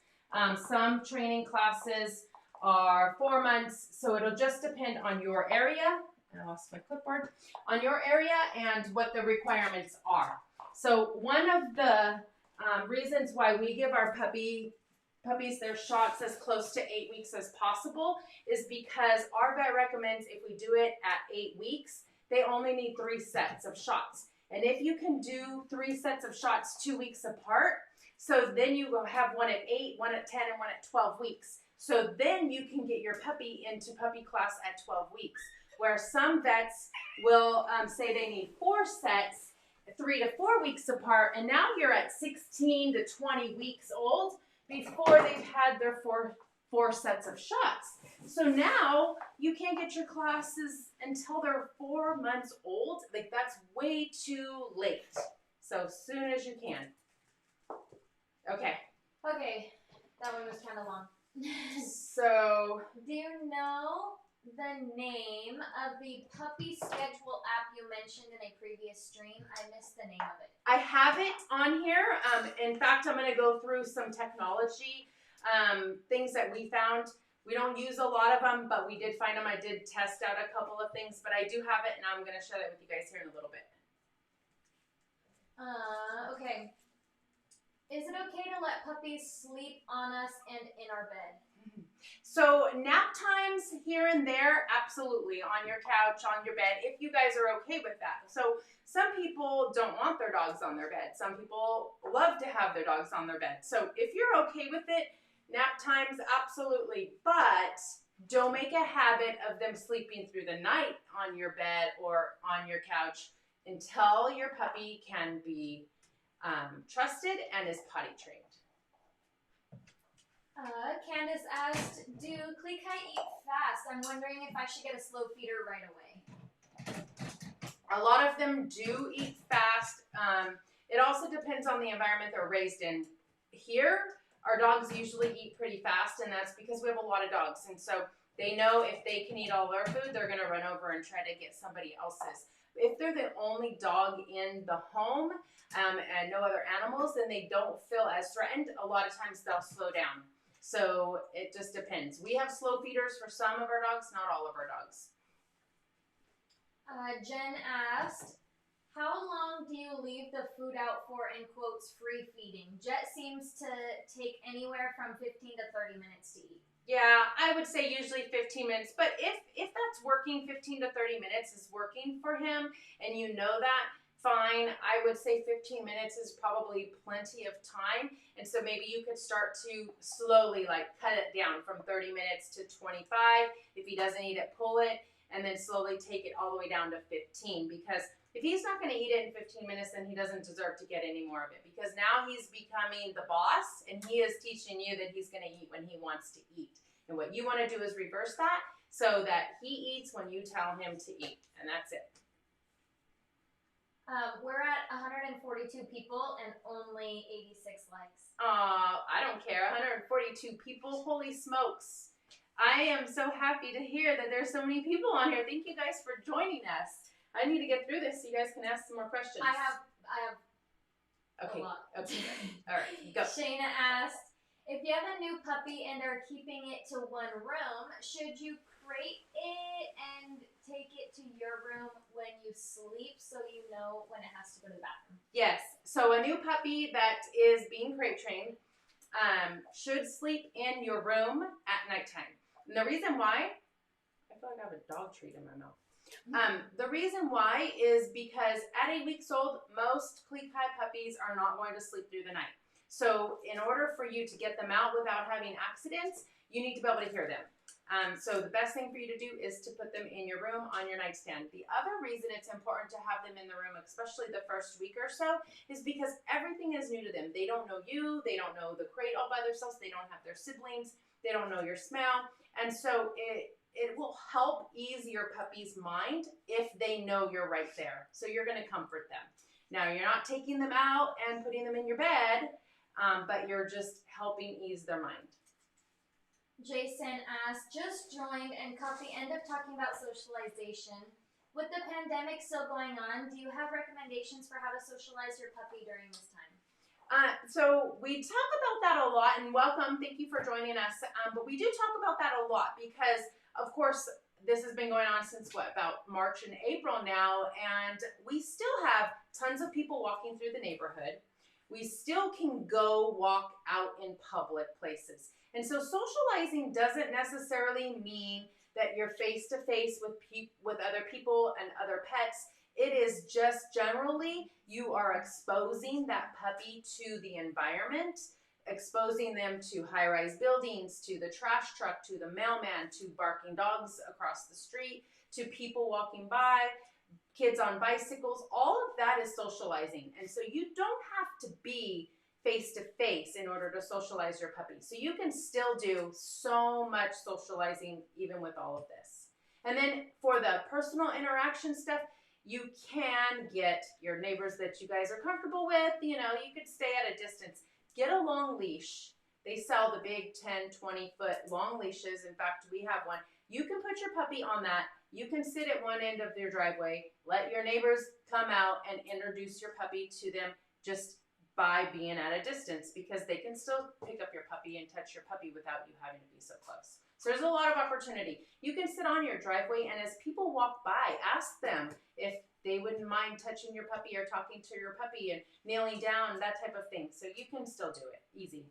Some training classes are 4 months. So it'll just depend on your area. I lost my clipboard. On your area and what the requirements are. So one of the reasons why we give our puppies their shots as close to 8 weeks as possible is because our vet recommends if we do it at 8 weeks, they only need 3 sets of shots. And if you can do 3 sets of shots 2 weeks apart, so then you will have one at 8, one at 10, and one at 12 weeks. So then you can get your puppy into puppy class at 12 weeks, where some vets will say they need 4 sets 3 to 4 weeks apart, and now you're at 16 to 20 weeks old before they've had their four sets of shots. So now you can't get your classes until they're 4 months old. Like, that's way too late. So soon as you can. Okay. Okay, that one was kind of long. So do you know the name of the puppy schedule app you mentioned in a previous stream? I missed the name of it. I have it on here. In fact, I'm going to go through some technology things that we found. We don't use a lot of them, but we did find them. I did test out a couple of things, but I do have it, and I'm going to share that with you guys here in a little bit. Okay. Is it okay to let puppies sleep on us and in our bed? So nap times here and there, absolutely, on your couch, on your bed, if you guys are okay with that. So some people don't want their dogs on their bed. Some people love to have their dogs on their bed. So if you're okay with it, nap times, absolutely. But don't make a habit of them sleeping through the night on your bed or on your couch until your puppy can be trusted and is potty trained. Candace asked, do Klee Kai eat fast? I'm wondering if I should get a slow feeder right away. A lot of them do eat fast. It also depends on the environment they're raised in. Here, our dogs usually eat pretty fast, and that's because we have a lot of dogs. And so they know if they can eat all their food, they're going to run over and try to get somebody else's. If they're the only dog in the home and no other animals, then they don't feel as threatened. A lot of times they'll slow down. So it just depends. We have slow feeders for some of our dogs, not all of our dogs. Jen asked, how long do you leave the food out for, in quotes, free feeding? Jet seems to take anywhere from 15 to 30 minutes to eat. Yeah, I would say usually 15 minutes. But if that's working, 15 to 30 minutes is working for him, and you know that, fine. I would say 15 minutes is probably plenty of time. And so maybe you could start to slowly cut it down from 30 minutes to 25. If he doesn't eat it, pull it, and then slowly take it all the way down to 15. Because if he's not going to eat it in 15 minutes, then he doesn't deserve to get any more of it. Because now he's becoming the boss, and he is teaching you that he's going to eat when he wants to eat. And what you want to do is reverse that so that he eats when you tell him to eat. And that's it. We're at 142 people and only 86 likes. I don't care. 142 people. Holy smokes. I am so happy to hear that there's so many people on here. Thank you guys for joining us. I need to get through this so you guys can ask some more questions. I have okay. a lot. Okay. All right. Go. Shayna asked, if you have a new puppy and are keeping it to one room, should you crate it and take it to your room when you sleep so you know when it has to go to the bathroom? Yes. So a new puppy that is being crate trained should sleep in your room at nighttime. And the reason why, I feel like I have a dog treat in my mouth. The reason why is because at 8 weeks old, most Klee Kai puppies are not going to sleep through the night. So in order for you to get them out without having accidents, you need to be able to hear them. So the best thing for you to do is to put them in your room on your nightstand. The other reason it's important to have them in the room, especially the first week or so, is because everything is new to them. They don't know you. They don't know the crate all by themselves. They don't have their siblings. They don't know your smell. And so it will help ease your puppy's mind if they know you're right there. So you're going to comfort them. Now, you're not taking them out and putting them in your bed, but you're just helping ease their mind. Jason asked, just joined and caught the end of talking about socialization. With the pandemic still going on, do you have recommendations for how to socialize your puppy during this time? So we talk about that a lot, and welcome, thank you for joining us. But we do talk about that a lot because, of course, this has been going on since about March and April now, and we still have tons of people walking through the neighborhood. We still can go walk out in public places. And so socializing doesn't necessarily mean that you're face-to-face with other people and other pets. It is just generally you are exposing that puppy to the environment, exposing them to high-rise buildings, to the trash truck, to the mailman, to barking dogs across the street, to people walking by, kids on bicycles. All of that is socializing. And so you don't have to be face-to-face in order to socialize your puppy. So you can still do so much socializing even with all of this. And then for the personal interaction stuff, you can get your neighbors that you guys are comfortable with. You know, you could stay at a distance. Get a long leash. They sell the big 10, 20-foot long leashes. In fact, we have one. You can put your puppy on that. You can sit at one end of your driveway. Let your neighbors come out and introduce your puppy to them just by being at a distance, because they can still pick up your puppy and touch your puppy without you having to be so close. So there's a lot of opportunity. You can sit on your driveway, and as people walk by, ask them if they wouldn't mind touching your puppy or talking to your puppy and kneeling down, that type of thing. So you can still do it. Easy.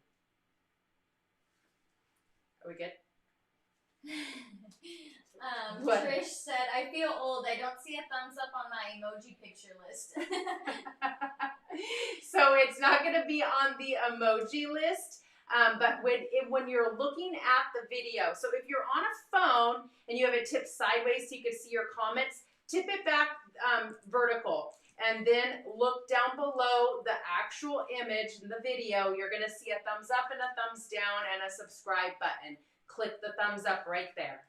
Are we good? Trish said, I feel old. I don't see a thumbs up on my emoji picture list. So it's not going to be on the emoji list, but when you're looking at the video, so if you're on a phone and you have it tipped sideways so you can see your comments, tip it back vertical, and then look down below the actual image in the video. You're going to see a thumbs up and a thumbs down and a subscribe button. Click the thumbs up right there.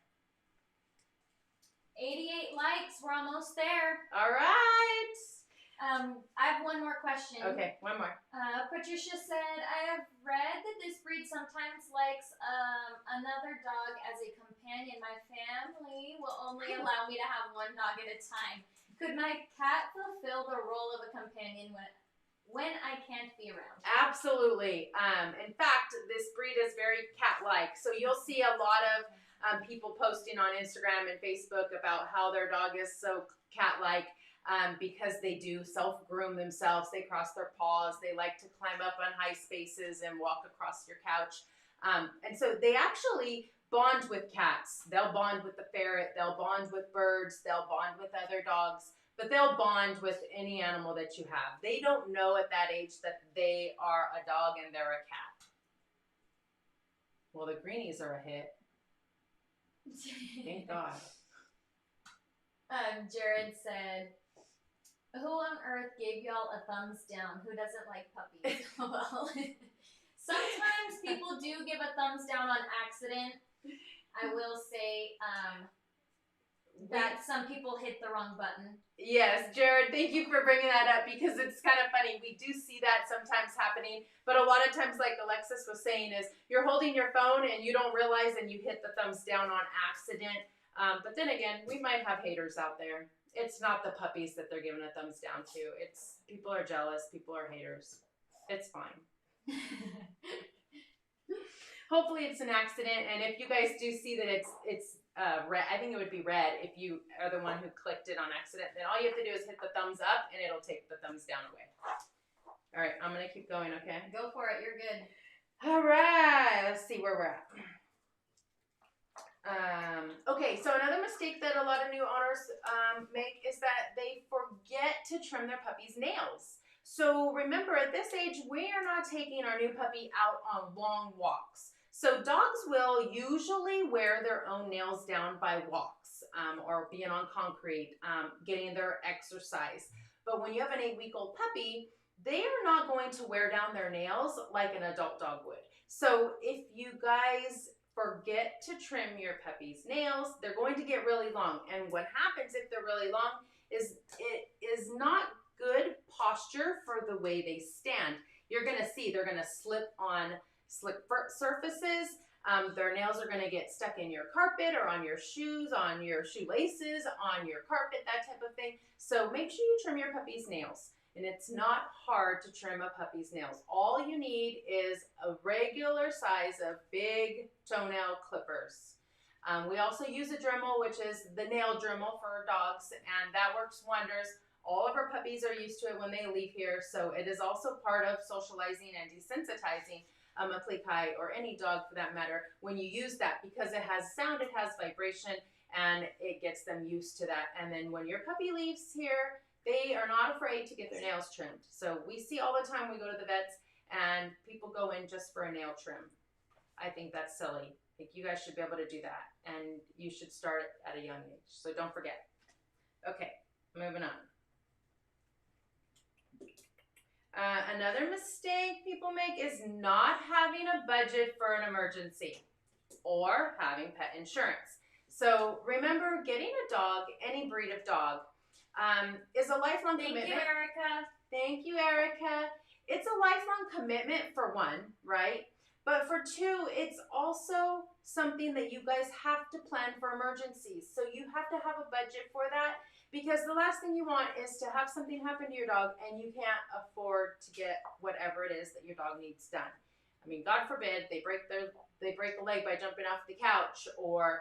88 likes. We're almost there. All right. I have one more question. Okay, one more. Patricia said, I have read that this breed sometimes likes another dog as a companion. My family will only allow me to have one dog at a time. Could my cat fulfill the role of a companion when I can't be around? Absolutely. In fact, this breed is very cat-like. So you'll see a lot of people posting on Instagram and Facebook about how their dog is so cat-like because they do self-groom themselves. They cross their paws. They like to climb up on high spaces and walk across your couch. And so they actually bond with cats. They'll bond with the ferret. They'll bond with birds. They'll bond with other dogs. But they'll bond with any animal that you have. They don't know at that age that they are a dog and they're a cat. Well, the greenies are a hit. Thank God. Jared said, who on earth gave y'all a thumbs down? Who doesn't like puppies? Well, sometimes people do give a thumbs down on accident. I will say, that some people hit the wrong button. Yes, Jared, thank you for bringing that up because it's kind of funny. We do see that sometimes happening, but a lot of times, like Alexis was saying, is you're holding your phone and you don't realize and you hit the thumbs down on accident. But then again, we might have haters out there. It's not the puppies that they're giving a thumbs down to. It's people are jealous, people are haters. It's fine. Hopefully it's an accident, and if you guys do see that it's red, I think it would be red if you are the one who clicked it on accident. Then all you have to do is hit the thumbs up, and it'll take the thumbs down away. All right, I'm gonna keep going. Okay. Go for it. You're good. All right. Let's see where we're at. Okay, so another mistake that a lot of new owners make is that they forget to trim their puppy's nails. So remember, at this age, we are not taking our new puppy out on long walks. So dogs will usually wear their own nails down by walks or being on concrete, getting their exercise. But when you have an 8-week-old puppy, they are not going to wear down their nails like an adult dog would. So if you guys forget to trim your puppy's nails, they're going to get really long. And what happens if they're really long is it is not good posture for the way they stand. You're going to see they're going to slip on slick surfaces. Their nails are going to get stuck in your carpet or on your shoes, on your shoelaces, on your carpet, that type of thing. So make sure you trim your puppy's nails. And it's not hard to trim a puppy's nails. All you need is a regular size of big toenail clippers. We also use a Dremel, which is the nail Dremel for dogs, and that works wonders. All of our puppies are used to it when they leave here, so it is also part of socializing and desensitizing a Klee Kai or any dog for that matter when you use that, because it has sound, it has vibration, and it gets them used to that. And then when your puppy leaves here, they are not afraid to get their nails trimmed. So we see all the time we go to the vets and people go in just for a nail trim. I think that's silly. I think you guys should be able to do that, and you should start at a young age. So don't forget. Okay, moving on. Another mistake people make is not having a budget for an emergency or having pet insurance. So remember, getting a dog, any breed of dog, is a lifelong commitment. Thank you, Erica. Thank you, Erica. It's a lifelong commitment for one, right? But for two, it's also something that you guys have to plan for emergencies. So you have to have a budget for that, because the last thing you want is to have something happen to your dog and you can't afford to get whatever it is that your dog needs done. I mean, God forbid they break a leg by jumping off the couch, or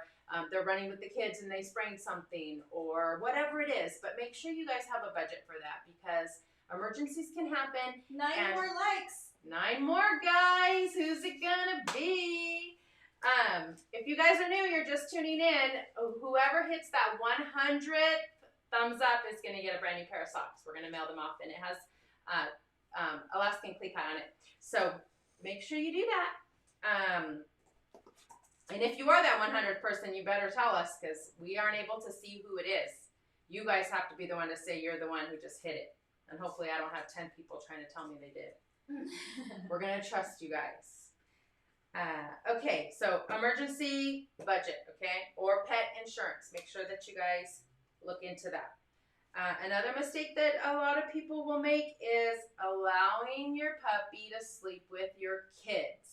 they're running with the kids and they sprain something, or whatever it is. But make sure you guys have a budget for that, because emergencies can happen. 9 more likes. 9 more, guys. Who's it gonna be? If you guys are new, you're just tuning in, whoever hits that 100th thumbs up is gonna get a brand new pair of socks. We're gonna mail them off, and it has Alaskan Klee on it. So make sure you do that. And if you are that 100th person, you better tell us, because we aren't able to see who it is. You guys have to be the one to say you're the one who just hit it. And hopefully I don't have 10 people trying to tell me they did. We're going to trust you guys. Okay, so emergency budget, okay? Or pet insurance. Make sure that you guys look into that. Another mistake that a lot of people will make is allowing your puppy to sleep with your kids.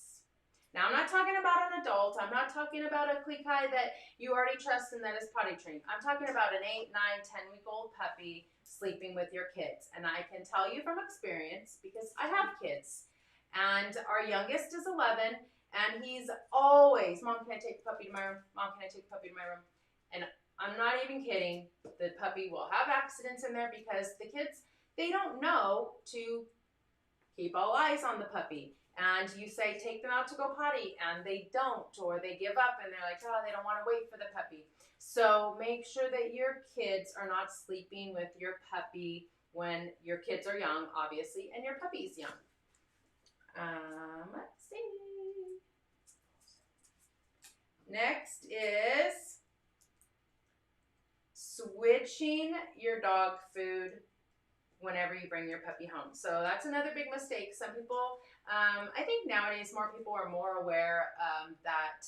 Now, I'm not talking about an adult. I'm not talking about a Klee Kai that you already trust and that is potty trained. I'm talking about an 8, 9, 10-week-old puppy sleeping with your kids. And I can tell you from experience, because I have kids. And our youngest is 11, and he's always, Mom, can I take the puppy to my room? Mom, can I take the puppy to my room? And I'm not even kidding. The puppy will have accidents in there because the kids, they don't know to keep all eyes on the puppy. And you say, take them out to go potty, and they don't, or they give up and they're like, oh, they don't want to wait for the puppy. So make sure that your kids are not sleeping with your puppy when your kids are young, obviously, and your puppy's young. Let's see. Next is switching your dog food whenever you bring your puppy home. So that's another big mistake. Some people, I think nowadays more people are more aware that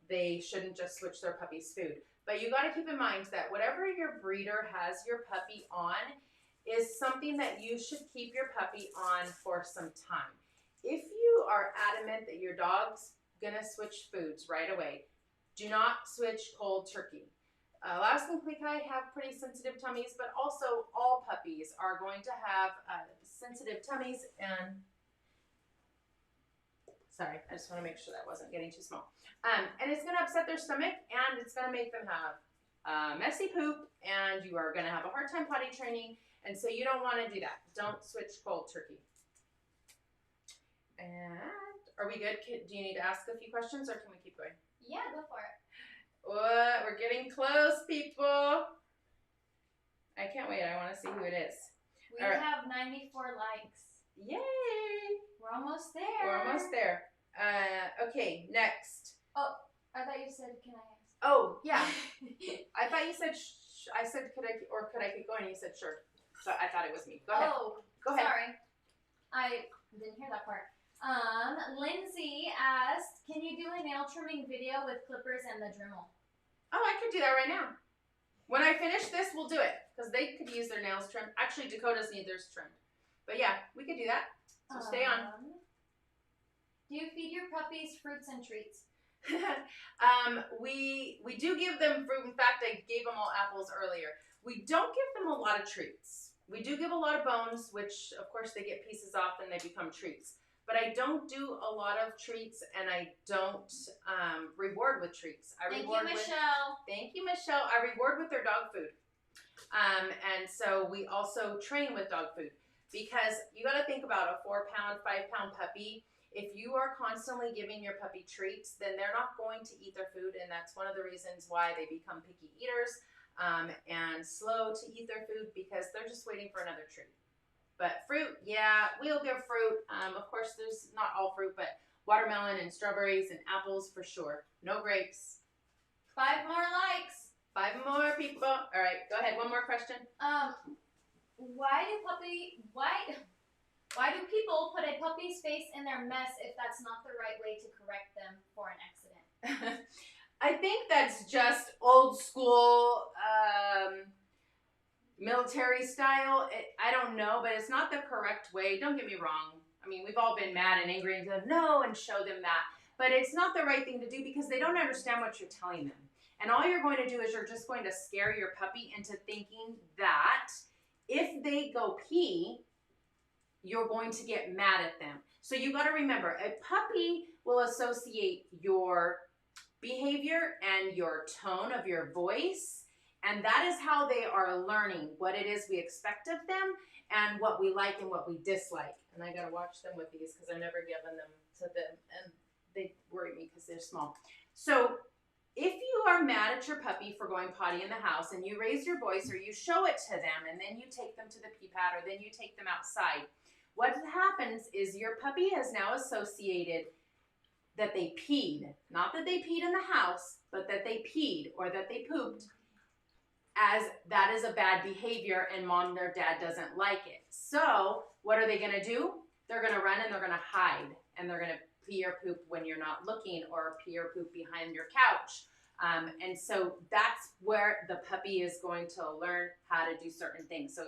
they shouldn't just switch their puppy's food. But you got to keep in mind that whatever your breeder has your puppy on is something that you should keep your puppy on for some time. If you are adamant that your dog's gonna switch foods right away, do not switch cold turkey. Alaskan Klee Kai have pretty sensitive tummies, but also all puppies are going to have sensitive tummies. And sorry, I just want to make sure that wasn't getting too small. And it's going to upset their stomach, and it's going to make them have messy poop, and you are going to have a hard time potty training, and so you don't want to do that. Don't switch cold turkey. And are we good? Do you need to ask a few questions, or can we keep going? Yeah, go for it. What? We're getting close, people. I can't wait. I want to see who it is. We have 94 likes. Yay! We're almost there. We're almost there. Okay, next. Oh, I thought you said, can I ask? Oh, yeah. I thought you said, I said, could I keep going? You said, sure. So I thought it was me. Go ahead. Oh, go ahead. Sorry. I didn't hear that part. Lindsay asked, can you do a nail trimming video with clippers and the Dremel? Oh, I could do that right now. When I finish this, we'll do it. Because they could use their nails trimmed. Actually, Dakota's need theirs trimmed. But yeah, we could do that. So stay on. Do you feed your puppies fruits and treats? We do give them fruit. In fact, I gave them all apples earlier. We don't give them a lot of treats. We do give a lot of bones, which of course they get pieces off and they become treats. But I don't do a lot of treats, and I don't reward with treats. Thank you, Michelle. Thank you, Michelle. I reward with their dog food. And so we also train with dog food. Because you got to think about a 4-pound, 5-pound puppy. If you are constantly giving your puppy treats, then they're not going to eat their food, and that's one of the reasons why they become picky eaters and slow to eat their food, because they're just waiting for another treat. But fruit, yeah, we'll give fruit. Of course, there's not all fruit, but watermelon and strawberries and apples for sure. No grapes. 5 more likes. 5 more people. All right, go ahead. One more question. Why do people put a puppy's face in their mess if that's not the right way to correct them for an accident? I think that's just old school military style. I don't know, but it's not the correct way. Don't get me wrong. I mean, we've all been mad and angry and said no and show them that. But it's not the right thing to do because they don't understand what you're telling them. And all you're going to do is you're just going to scare your puppy into thinking that if they go pee, you're going to get mad at them. So you got to remember, a puppy will associate your behavior and your tone of your voice, and that is how they are learning what it is we expect of them and what we like and what we dislike. And I got to watch them with these because I've never given them to them, and they worry me because they're small. So if you are mad at your puppy for going potty in the house and you raise your voice or you show it to them and then you take them to the pee pad or then you take them outside, what happens is your puppy has now associated that they peed. Not that they peed in the house, but that they peed or that they pooped, as that is a bad behavior and mom or dad doesn't like it. So what are they going to do? They're going to run and they're going to hide, and they're going to pee or poop when you're not looking, or pee or poop behind your couch. And so that's where the puppy is going to learn how to do certain things. So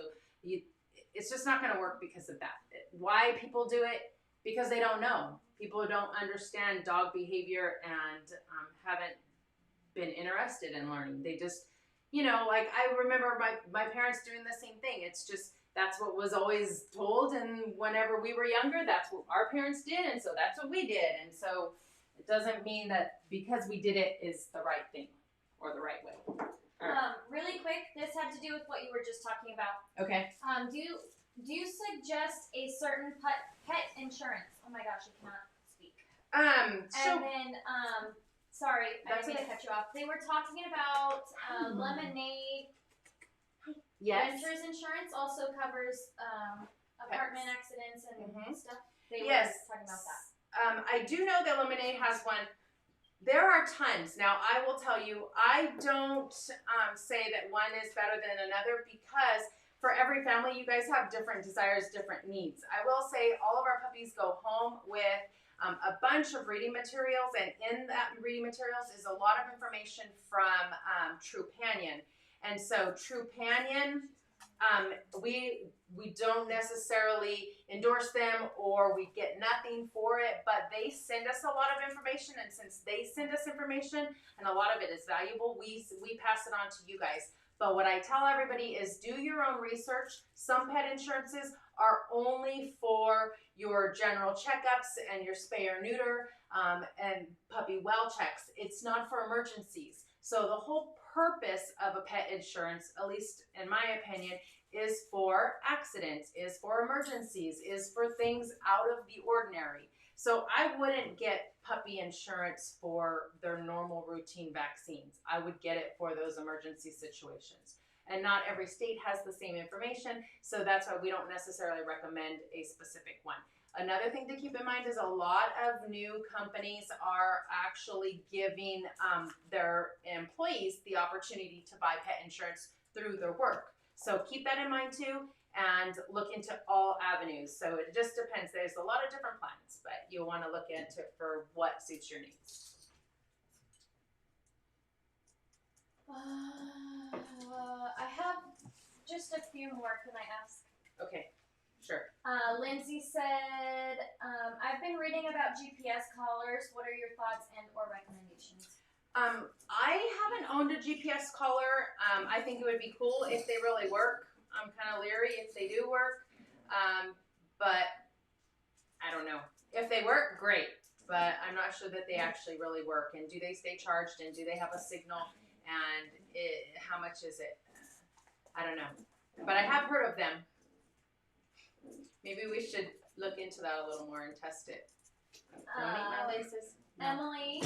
it's just not going to work because of that. Why people do it? Because they don't know. People don't understand dog behavior and haven't been interested in learning. They just, you know, like I remember my parents doing the same thing. It's just, that's what was always told, and whenever we were younger, that's what our parents did, and so that's what we did. And so it doesn't mean that because we did it is the right thing or the right way. Right. Really quick, this had to do with what you were just talking about. Okay. Do you suggest a certain pet insurance? Oh my gosh, I cannot speak. So, and then, sorry, I didn't mean to cut you off. They were talking about Lemonade. yes. Renters insurance also covers apartment accidents and stuff. They were talking about that. I do know that Lemonade has one. There are tons. Now, I will tell you, I don't say that one is better than another, because for every family, you guys have different desires, different needs. I will say all of our puppies go home with a bunch of reading materials, and in that reading materials is a lot of information from Trupanion. And so Trupanion, we don't necessarily endorse them or we get nothing for it, but they send us a lot of information, and since they send us information and a lot of it is valuable, we pass it on to you guys. But what I tell everybody is do your own research. Some pet insurances are only for your general checkups and your spay or neuter and puppy well checks. It's not for emergencies. So the whole purpose of a pet insurance, at least in my opinion, is for accidents, is for emergencies, is for things out of the ordinary. So I wouldn't get puppy insurance for their normal routine vaccines. I would get it for those emergency situations. And not every state has the same information, so that's why we don't necessarily recommend a specific one. Another thing to keep in mind is a lot of new companies are actually giving their employees the opportunity to buy pet insurance through their work. So keep that in mind too, and look into all avenues. So it just depends. There's a lot of different plans, but you'll want to look into it for what suits your needs. I have just a few more. Can I ask? Okay, sure. Lindsay said, I've been reading about GPS collars. What are your thoughts and or recommendations? I haven't owned a GPS collar. I think it would be cool if they really work. I'm kind of leery if they do work, but I don't know. If they work, great, but I'm not sure that they actually really work. And do they stay charged, and do they have a signal, and how much is it? I don't know, but I have heard of them. Maybe we should look into that a little more and test it. Don't eat my laces. No. Emily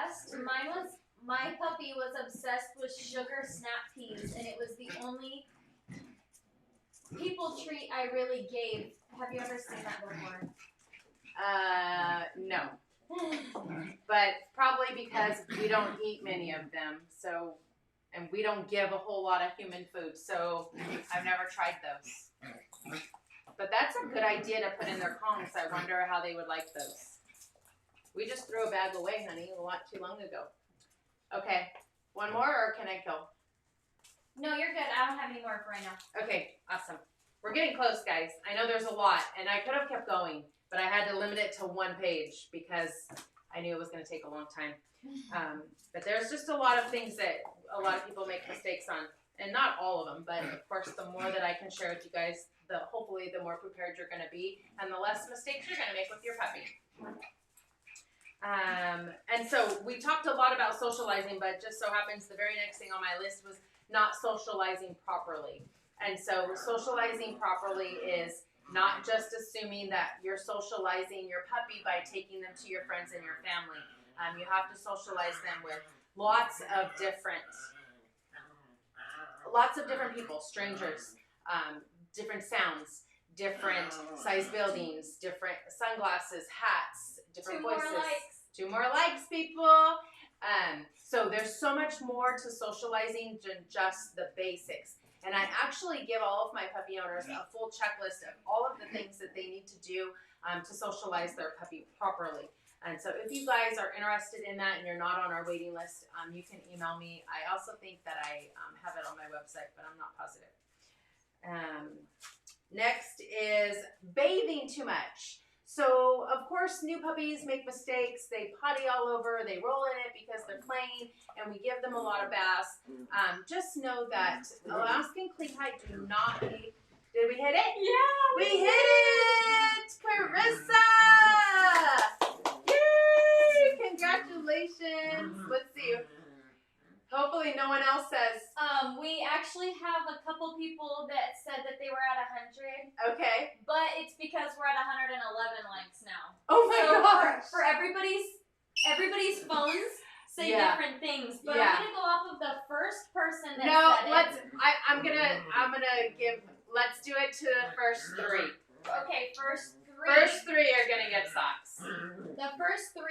asked, my puppy was obsessed with sugar snap peas, and it was the only people treat I really gave. Have you ever seen that before? No. But probably because we don't eat many of them, so, and we don't give a whole lot of human food, so I've never tried those. But that's a good idea to put in their Kongs. I wonder how they would like those. We just threw a bag away, honey, a lot too long ago. Okay, one more, or can I go? No, you're good. I don't have any more for right now. Okay, awesome. We're getting close, guys. I know there's a lot, and I could have kept going, but I had to limit it to one page because I knew it was going to take a long time. But there's just a lot of things that a lot of people make mistakes on, and not all of them, but of course, the more that I can share with you guys, hopefully the more prepared you're going to be, and the less mistakes you're going to make with your puppy. And so we talked a lot about socializing, but just so happens the very next thing on my list was not socializing properly. And so socializing properly is not just assuming that you're socializing your puppy by taking them to your friends and your family. You have to socialize them with lots of different people, strangers, different sounds, different size buildings, different sunglasses, hats, different voices. 2 more likes. 2 more likes, people. So there's so much more to socializing than just the basics. And I actually give all of my puppy owners a full checklist of all of the things that they need to do to socialize their puppy properly. And so if you guys are interested in that and you're not on our waiting list, you can email me. I also think that I have it on my website, but I'm not positive. Next is bathing too much. So, of course, new puppies make mistakes. They potty all over. They roll in it because they're playing, and we give them a lot of baths. Just know that Alaskan Klee do not need... Did we hit it? Yeah! We hit it! Carissa! Yay! Congratulations! Let's see. Hopefully no one else says... We actually have a couple people that said that they were at 100. Okay. But it's because we're at 111 likes now. Oh my gosh! For everybody's phones say different things. But I'm gonna go off of the first person that said it. Let's do it to the first 3. Okay, first 3. First 3 are gonna get socks. The first 3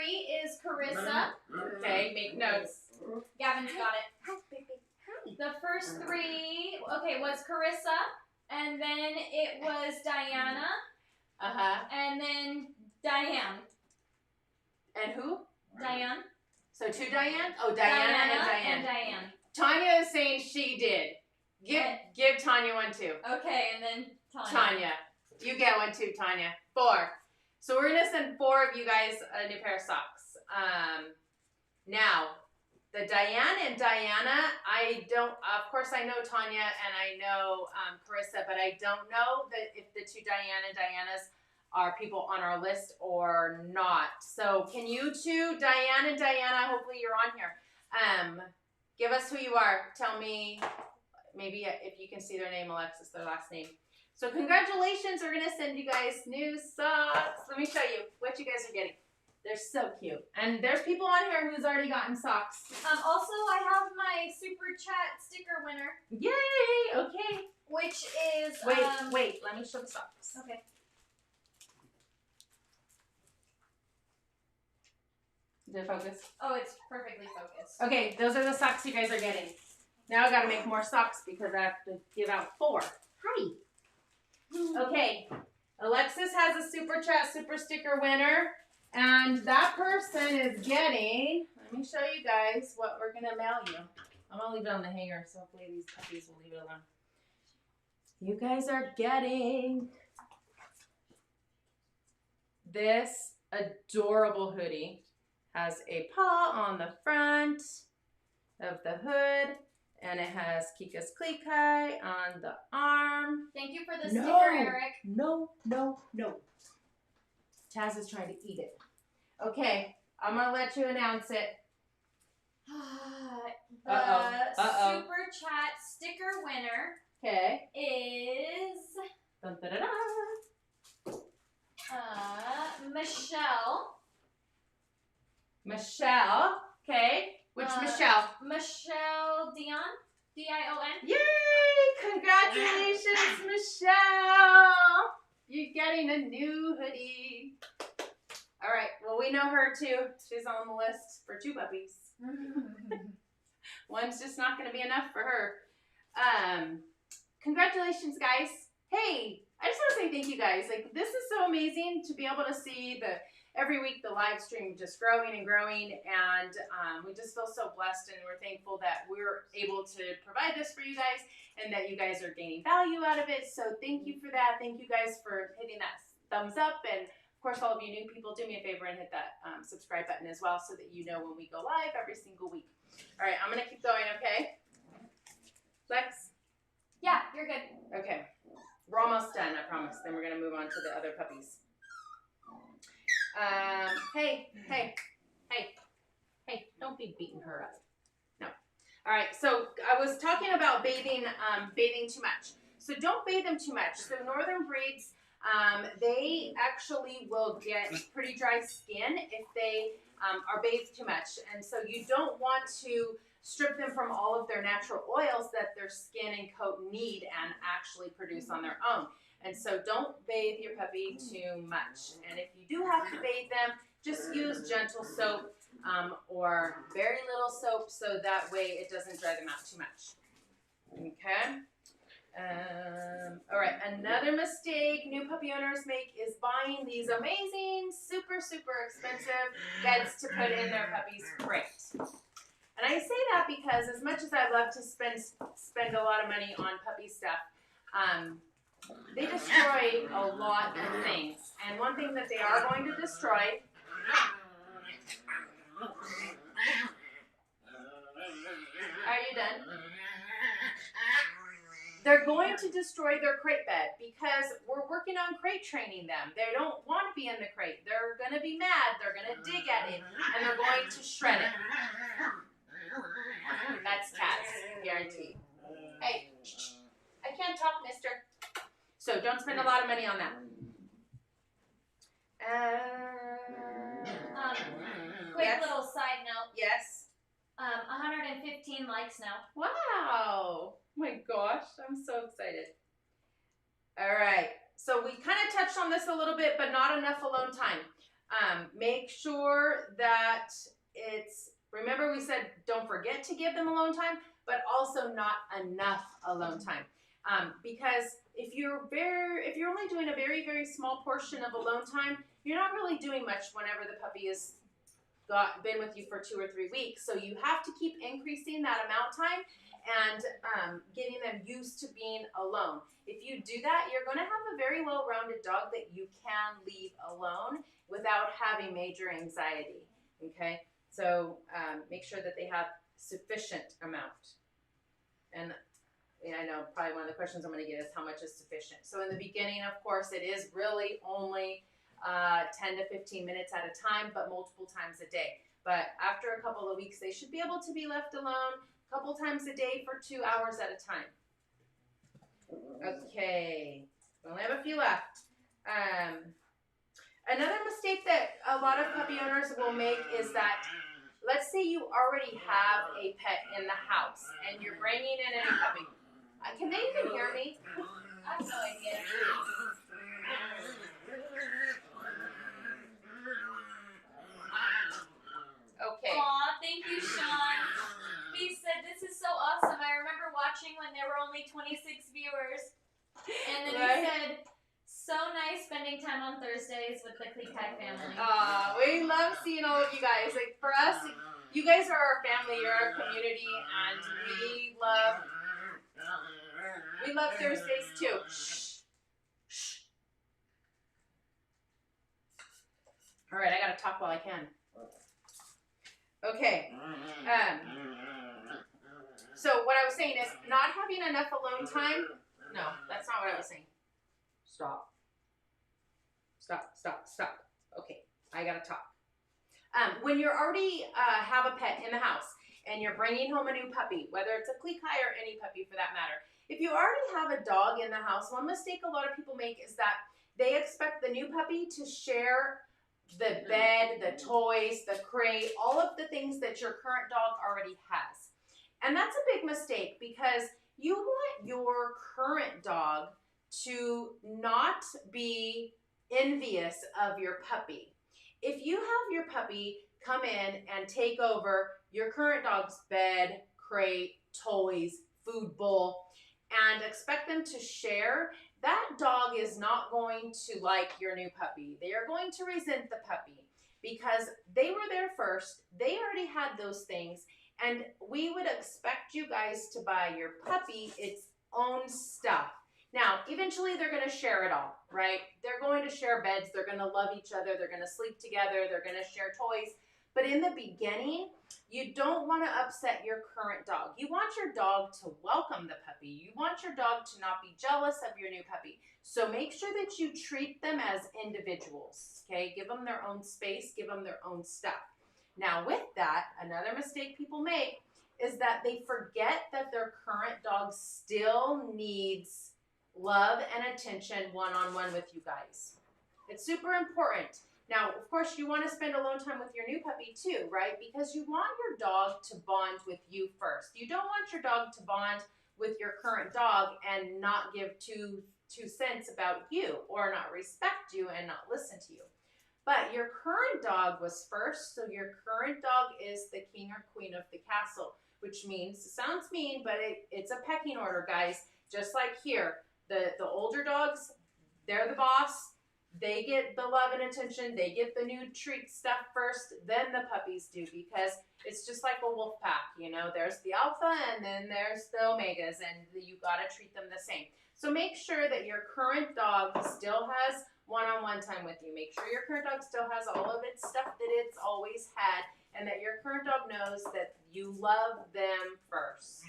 is Carissa. Okay, make notes. Gavin's got it. Hi, baby. Hi. The first 3, was Carissa. And then it was Diana. Uh-huh. And then Diane. And who? Diane. So 2 Diane? Oh, Diana and Diane. And Diane. Tanya is saying she did. Give Tanya one too. Okay, and then Tanya. Tanya. You get one too, Tanya. 4. So we're going to send 4 of you guys a new pair of socks. Now, the Diane and Diana, I don't, of course I know Tanya and I know Carissa, but I don't know that if the 2 Diane and Dianas are people on our list or not. So can you 2, Diane and Diana, hopefully you're on here, give us who you are. Tell me, maybe if you can see their name, Alexis, their last name. So congratulations, we're going to send you guys new socks. Let me show you what you guys are getting. They're so cute. And there's people on here who's already gotten socks. Also, I have my Super Chat sticker winner. Yay! Okay. Which is... Wait. Let me show the socks. Okay. Did it focus? Oh, it's perfectly focused. Okay, those are the socks you guys are getting. Now I got to make more socks because I have to give out 4. Hi. Okay. Alexis has a Super Chat Super Sticker winner. And that person is getting, let me show you guys what we're going to mail you. I'm going to leave it on the hanger, so hopefully these puppies will leave it alone. You guys are getting this adorable hoodie. Has a paw on the front of the hood, and it has Kika's Klee Kai on the arm. Thank you for the sticker, Eric. No. Taz is trying to eat it. Okay, I'm going to let you announce it. The Super Chat sticker winner is Michelle. Okay, which Michelle? Michelle Dion. D-I-O-N. Yay! Congratulations, Michelle! You're getting a new hoodie. All right. Well, we know her too. She's on the list for 2 puppies. One's just not going to be enough for her. Congratulations, guys. Hey, I just want to say thank you, guys. Like, this is so amazing to be able to see every week the live stream just growing and growing, and we just feel so blessed, and we're thankful that we're able to provide this for you guys and that you guys are gaining value out of it. So thank you for that. Thank you guys for hitting that thumbs up, and of course all of you new people, do me a favor and hit that subscribe button as well so that you know when we go live every single week. All right, I'm gonna keep going, okay? Lex? Yeah, you're good. Okay, we're almost done, I promise. Then we're gonna move on to the other puppies. Hey, don't be beating her up. No. All right, so I was talking about bathing too much. So don't bathe them too much. So northern breeds, they actually will get pretty dry skin if they are bathed too much. And so you don't want to strip them from all of their natural oils that their skin and coat need and actually produce on their own. And so don't bathe your puppy too much. And if you do have to bathe them, just use gentle soap or very little soap so that way it doesn't dry them out too much. Okay? All right, another mistake new puppy owners make is buying these amazing, super expensive beds to put in their puppy's crate. And I say that because as much as I love to spend a lot of money on puppy stuff, they destroy a lot of things. And one thing that they are going to destroy Are you done? They're going to destroy their crate bed because we're working on crate training them. They don't want to be in the crate. They're going to be mad. They're going to dig at it. And they're going to shred it. That's Taz, guaranteed. Hey, I can't talk, mister. So don't spend a lot of money on that. Quick little side note. Yes. 115 likes now. Wow. Oh my gosh, I'm so excited. All right. So we kind of touched on this a little bit, but not enough alone time. Make sure that remember we said don't forget to give them alone time, but also not enough alone time. Because if you're only doing a very, very small portion of alone time, you're not really doing much whenever the puppy has been with you for 2 or 3 weeks. So you have to keep increasing that amount time and getting them used to being alone. If you do that, you're going to have a very well-rounded dog that you can leave alone without having major anxiety. Okay, so make sure that they have sufficient amount. And I know probably one of the questions I'm going to get is how much is sufficient. So in the beginning, of course, it is really only 10 to 15 minutes at a time, but multiple times a day. But after a couple of weeks, they should be able to be left alone a couple times a day for 2 hours at a time. Okay, we only have a few left. Another mistake that a lot of puppy owners will make is that, let's say you already have a pet in the house and you're bringing in a new puppy. Can they even hear me? I have no idea. Okay. Aw, thank you, Sean. He said this is so awesome. I remember watching when there were only 26 viewers. And then he said, so nice spending time on Thursdays with the Klee Kai family. We love seeing all of you guys. Like, for us, you guys are our family, you're our community, and we love Thursdays too. Shh. Shh. All right, I gotta talk while I can. Okay. So what I was saying is not having enough alone time. No, that's not what I was saying. Stop. Stop, stop, stop. Okay, I gotta talk. When you already have a pet in the house and you're bringing home a new puppy, whether it's a Klee Kai or any puppy for that matter, if you already have a dog in the house, one mistake a lot of people make is that they expect the new puppy to share the bed, the toys, the crate, all of the things that your current dog already has. And that's a big mistake because you want your current dog to not be envious of your puppy. If you have your puppy come in and take over your current dog's bed, crate, toys, food bowl, and expect them to share, that dog is not going to like your new puppy. They are going to resent the puppy because they were there first. They already had those things, and we would expect you guys to buy your puppy its own stuff. Now, eventually they're going to share it all, right? They're going to share beds. They're going to love each other. They're going to sleep together. They're going to share toys. But in the beginning, you don't want to upset your current dog. You want your dog to welcome the puppy. You want your dog to not be jealous of your new puppy. So make sure that you treat them as individuals, okay? Give them their own space. Give them their own stuff. Now, with that, another mistake people make is that they forget that their current dog still needs love and attention one-on-one with you guys. It's super important. Now, of course, you want to spend alone time with your new puppy too, right? Because you want your dog to bond with you first. You don't want your dog to bond with your current dog and not give two cents about you, or not respect you and not listen to you. But your current dog was first, so your current dog is the king or queen of the castle, which means, it sounds mean, but it's a pecking order, guys. Just like here, the older dogs, they're the boss. They get the love and attention. They get the new treat stuff first, then the puppies do, because it's just like a wolf pack, you know. There's the alpha and then there's the omegas, and you gotta treat them the same. So make sure that your current dog still has one-on-one time with you. Make sure your current dog still has all of its stuff that it's always had, and that your current dog knows that you love them first.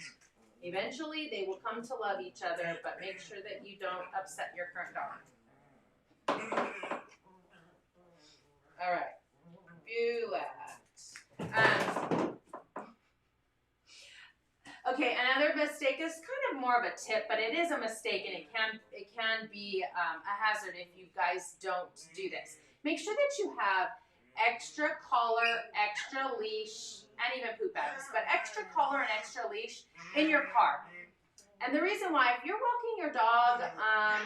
Eventually, they will come to love each other, but make sure that you don't upset your current dog. All right. Okay, another mistake is kind of more of a tip, but it is a mistake, and it can be a hazard if you guys don't do this. Make sure that you have extra collar, extra leash, and even poop bags, but extra collar and extra leash in your car. And the reason why, if you're walking your dog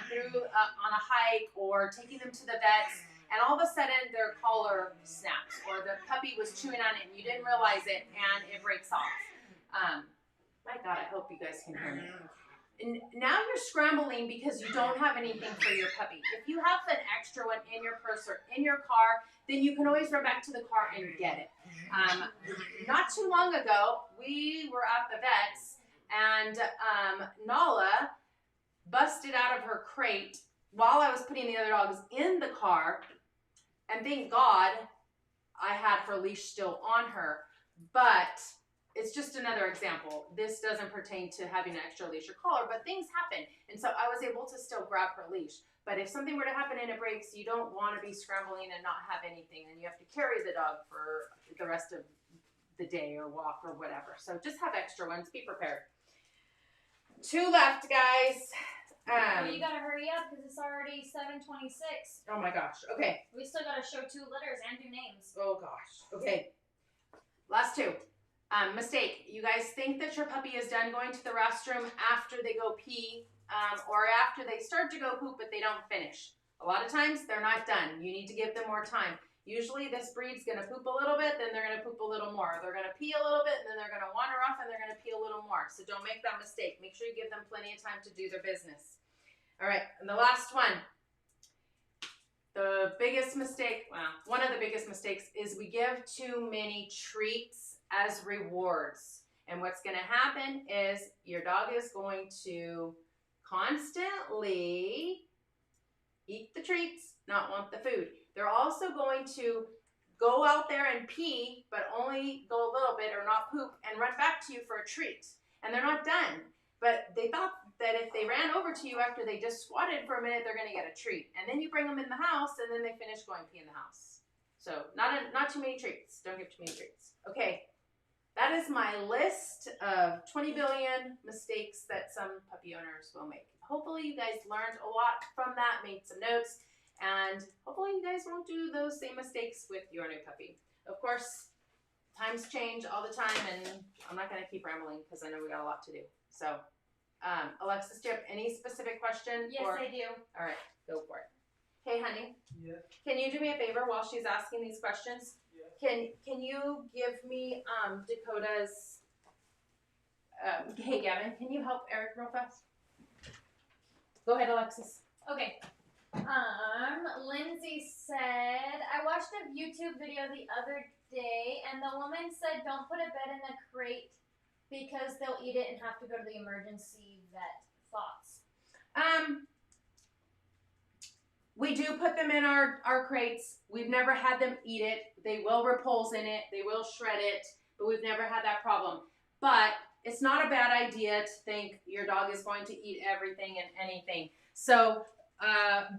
through on a hike or taking them to the vets, and all of a sudden their collar snaps, or the puppy was chewing on it and you didn't realize it and it breaks off. My God, I hope you guys can hear me. now you're scrambling because you don't have anything for your puppy. If you have an extra one in your purse or in your car, then you can always run back to the car and get it. Not too long ago, we were at the vet's, and Nala busted out of her crate while I was putting the other dogs in the car, and thank God I had her leash still on her, but it's just another example. This doesn't pertain to having an extra leash or collar, but things happen, and so I was able to still grab her leash. But if something were to happen and it breaks, you don't want to be scrambling and not have anything, and you have to carry the dog for the rest of the day or walk or whatever. So just have extra ones. Be prepared. 2 left, guys. You gotta hurry up because it's already 7:26. Oh my gosh. Okay. We still gotta show 2 litters and do names. Oh gosh. Okay. Last 2. Mistake. You guys think that your puppy is done going to the restroom after they go pee, or after they start to go poop, but they don't finish. A lot of times they're not done. You need to give them more time. Usually this breed's gonna poop a little bit, then they're gonna poop a little more. They're gonna pee a little bit, and then they're gonna wander off, and they're gonna pee a little more. So don't make that mistake. Make sure you give them plenty of time to do their business. All right, and the last one. The biggest mistake, well, one of the biggest mistakes is we give too many treats as rewards. And what's gonna happen is your dog is going to constantly eat the treats, not want the food. They're also going to go out there and pee, but only go a little bit or not poop and run back to you for a treat. And they're not done. But they thought that if they ran over to you after they just squatted for a minute, they're going to get a treat. And then you bring them in the house, and then they finish going pee in the house. So not too many treats. Don't give too many treats. Okay, that is my list of 20 billion mistakes that some puppy owners will make. Hopefully you guys learned a lot from that, made some notes, and hopefully you guys won't do those same mistakes with your new puppy. Of course, times change all the time, and I'm not going to keep rambling because I know we got a lot to do. So, Alexis, do you have any specific question? Yes, I do. All right, go for it. Hey, honey. Yeah. Can you do me a favor while she's asking these questions? Yeah. Can you give me Dakota's? Hey, Gavin, can you help Eric real fast? Go ahead, Alexis. Okay. Lindsay said, I watched a YouTube video the other day, and the woman said don't put a bed in a crate because they'll eat it and have to go to the emergency vet. Thoughts? We do put them in our crates. We've never had them eat it. They will rip holes in it. They will shred it, but we've never had that problem. But it's not a bad idea to think your dog is going to eat everything and anything. So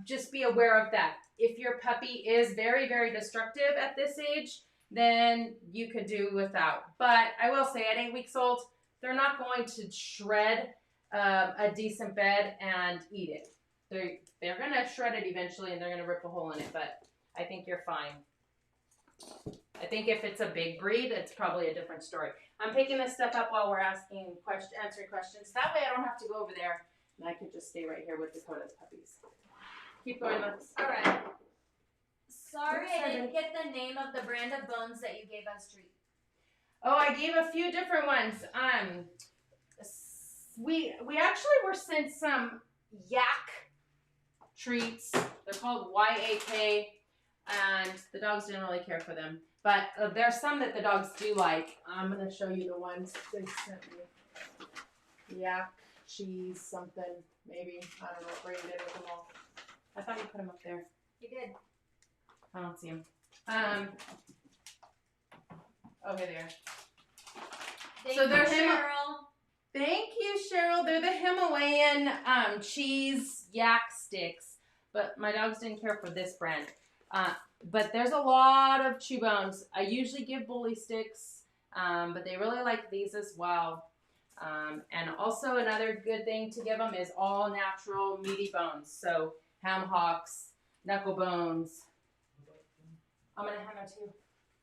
just be aware of that. If your puppy is very, very destructive at this age, then you could do without. But I will say at 8 weeks old, they're not going to shred a decent bed and eat it. They're going to shred it eventually, and they're going to rip a hole in it, but I think you're fine. I think if it's a big breed, it's probably a different story. I'm picking this stuff up while we're answering questions. That way I don't have to go over there, and I could just stay right here with Dakota's puppies. Keep going, Lex. All right. Sorry I didn't get the name of the brand of bones that you gave us treat. Oh, I gave a few different ones. We actually were sent some yak treats. They're called YAK, and the dogs didn't really care for them. But there's some that the dogs do like. I'm going to show you the ones they sent me. Yak, cheese, something, maybe. I don't know what Brady did with them all. I thought you put them up there. You did. I don't see them. Okay, there. So they're Cheryl. Thank you, Cheryl. They're the Himalayan cheese yak sticks, but my dogs didn't care for this brand. But there's a lot of chew bones. I usually give bully sticks, but they really like these as well. And also another good thing to give them is all natural meaty bones. So ham hocks, knuckle bones. I'm going to hand that to you.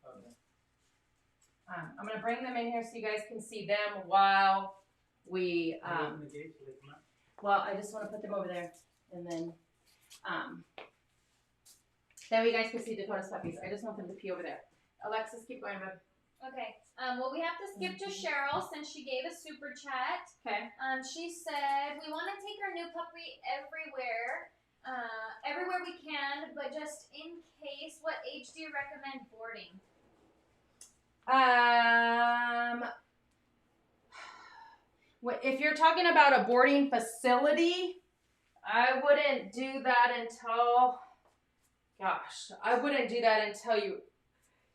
Okay. I'm going to bring them in here so you guys can see them while we, well, I just want to put them over there, and then, that way you guys can see Dakota's puppies. I just want them to pee over there. Alexis, keep going, bud. Okay. Well, we have to skip to Cheryl since she gave a super chat. Okay. She said we want to take our new puppy everywhere we can, but just in case, what age do you recommend boarding? If you're talking about a boarding facility, I wouldn't do that until,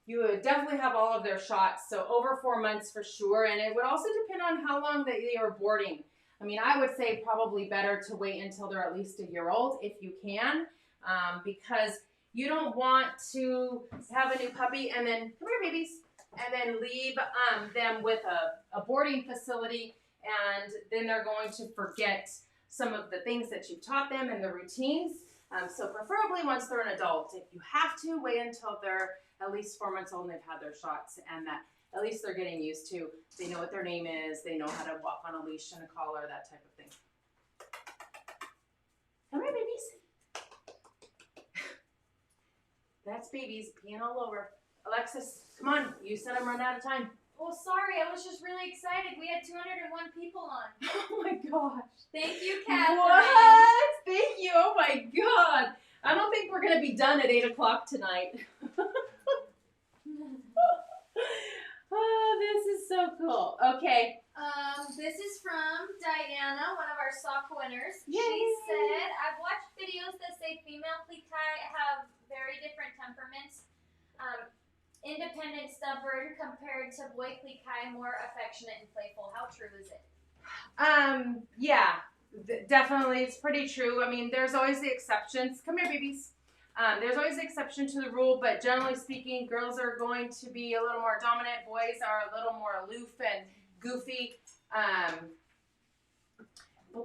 you would definitely have all of their shots. So over 4 months for sure. And it would also depend on how long that they are boarding. I mean, I would say probably better to wait until they're at least a year old if you can, because you don't want to have a new puppy and then, come here babies, and then leave them with a boarding facility, and then they're going to forget some of the things that you've taught them and the routines. So preferably once they're an adult. If you have to, wait until they're at least 4 months old and they've had their shots, and that at least they're getting used to. They know what their name is. They know how to walk on a leash and a collar, that type of thing. Come here, babies. That's babies peeing all over. Alexis, come on. You said I'm running out of time. Well, sorry. I was just really excited. We had 201 people on. Oh my gosh. Thank you, Catherine. What? Thank you. Oh my God. I don't think we're going to be done at 8 o'clock tonight. Oh, this is so cool. Okay. This is from Diana, one of our sock winners. Yay. She said, I've watched videos that say female Klee Kai have very different temperaments. Independent, stubborn, compared to boy Klee Kai, more affectionate and playful. How true is it? Yeah, definitely. It's pretty true. I mean, there's always the exceptions. Come here, babies. There's always the exception to the rule, but generally speaking, girls are going to be a little more dominant. Boys are a little more aloof and goofy.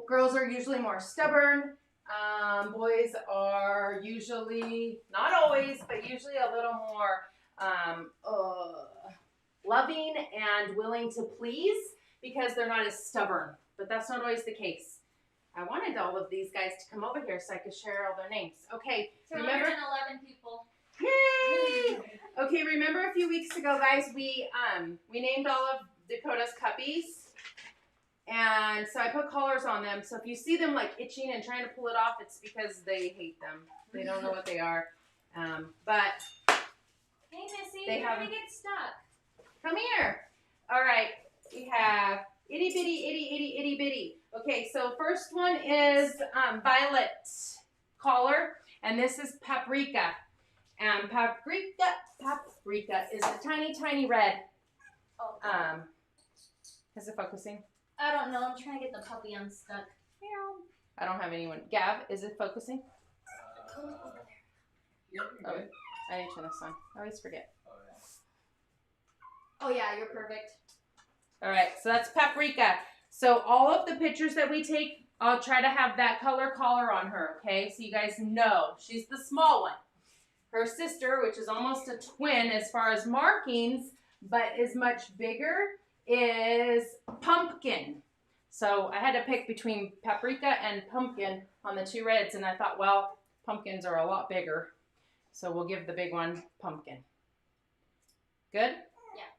Girls are usually more stubborn. Boys are usually, not always, but usually a little more loving and willing to please because they're not as stubborn. But that's not always the case. I wanted all of these guys to come over here so I could share all their names. Okay, remember? 211 people. Yay! Okay, remember a few weeks ago, guys, we named all of Dakota's puppies. And so I put collars on them. So if you see them like itching and trying to pull it off, it's because they hate them. They don't know what they are. But hey, Missy, they you're have going to get stuck. Come here. All right, we have itty bitty, itty itty itty bitty. Okay, so first one is violet collar, and this is paprika. And paprika is a tiny, tiny red. Oh. Is it focusing? I don't know. I'm trying to get the puppy unstuck. I don't have anyone. Gav, is it focusing? Oh, I need to turn this on. I always forget. Oh yeah, you're perfect. All right, so that's paprika. So all of the pictures that we take, I'll try to have that color collar on her, okay? So you guys know she's the small one. Her sister, which is almost a twin as far as markings, but is much bigger, is pumpkin. So I had to pick between paprika and pumpkin on the two reds, and I thought, well, pumpkins are a lot bigger. So we'll give the big one pumpkin. Good? Yeah.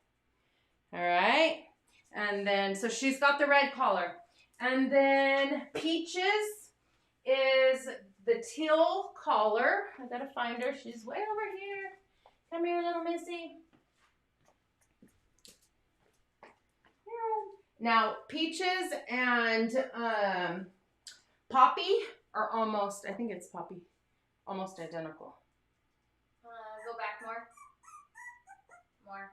All right. And then, so she's got the red collar. And then Peaches is the teal collar. I gotta find her. She's way over here. Come here, little missy. Now, Peaches and Poppy are almost, I think it's Poppy, almost identical. Go back more. More.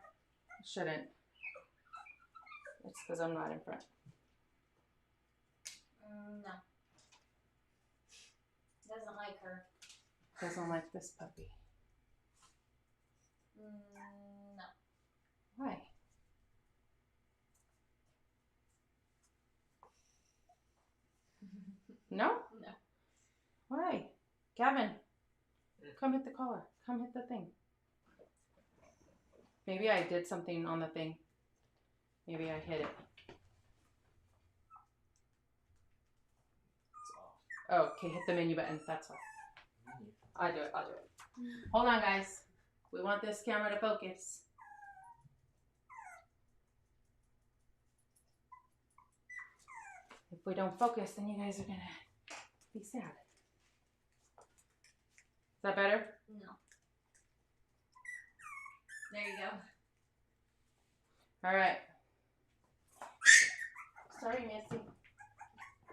Shouldn't. It's because I'm not in front. No. Doesn't like her. Doesn't like this puppy. No. Why? No? No. Why? Gavin, come hit the collar. Come hit the thing. Maybe I did something on the thing. Maybe I hit it. Oh, okay, hit the menu button. That's all. I'll do it. Hold on, guys. We want this camera to focus. If we don't focus, then you guys are gonna be sad. Is that better? No. There you go. All right. Sorry, Missy.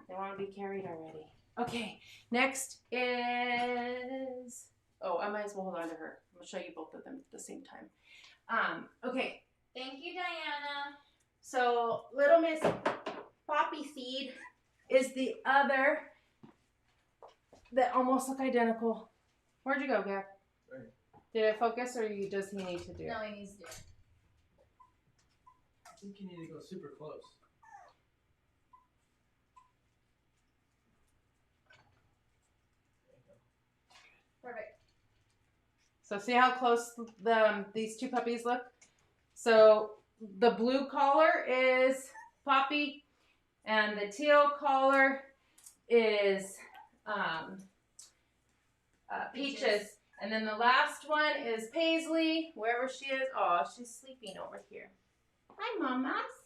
They want to be carried already. Okay, next is... Oh, I might as well hold on to her. I'm going to show you both of them at the same time. Okay. Thank you, Diana. So, Little Miss Poppy Seed is the other that almost look identical. Where'd you go, Gab? Right. Did it focus, or does he need to do it? No, he needs to do it. I think you need to go super close. Perfect. So see how close these two puppies look? So the blue collar is Poppy, and the teal collar is Peaches. And then the last one is Paisley, wherever she is. Oh, she's sleeping over here. Hi, mamas.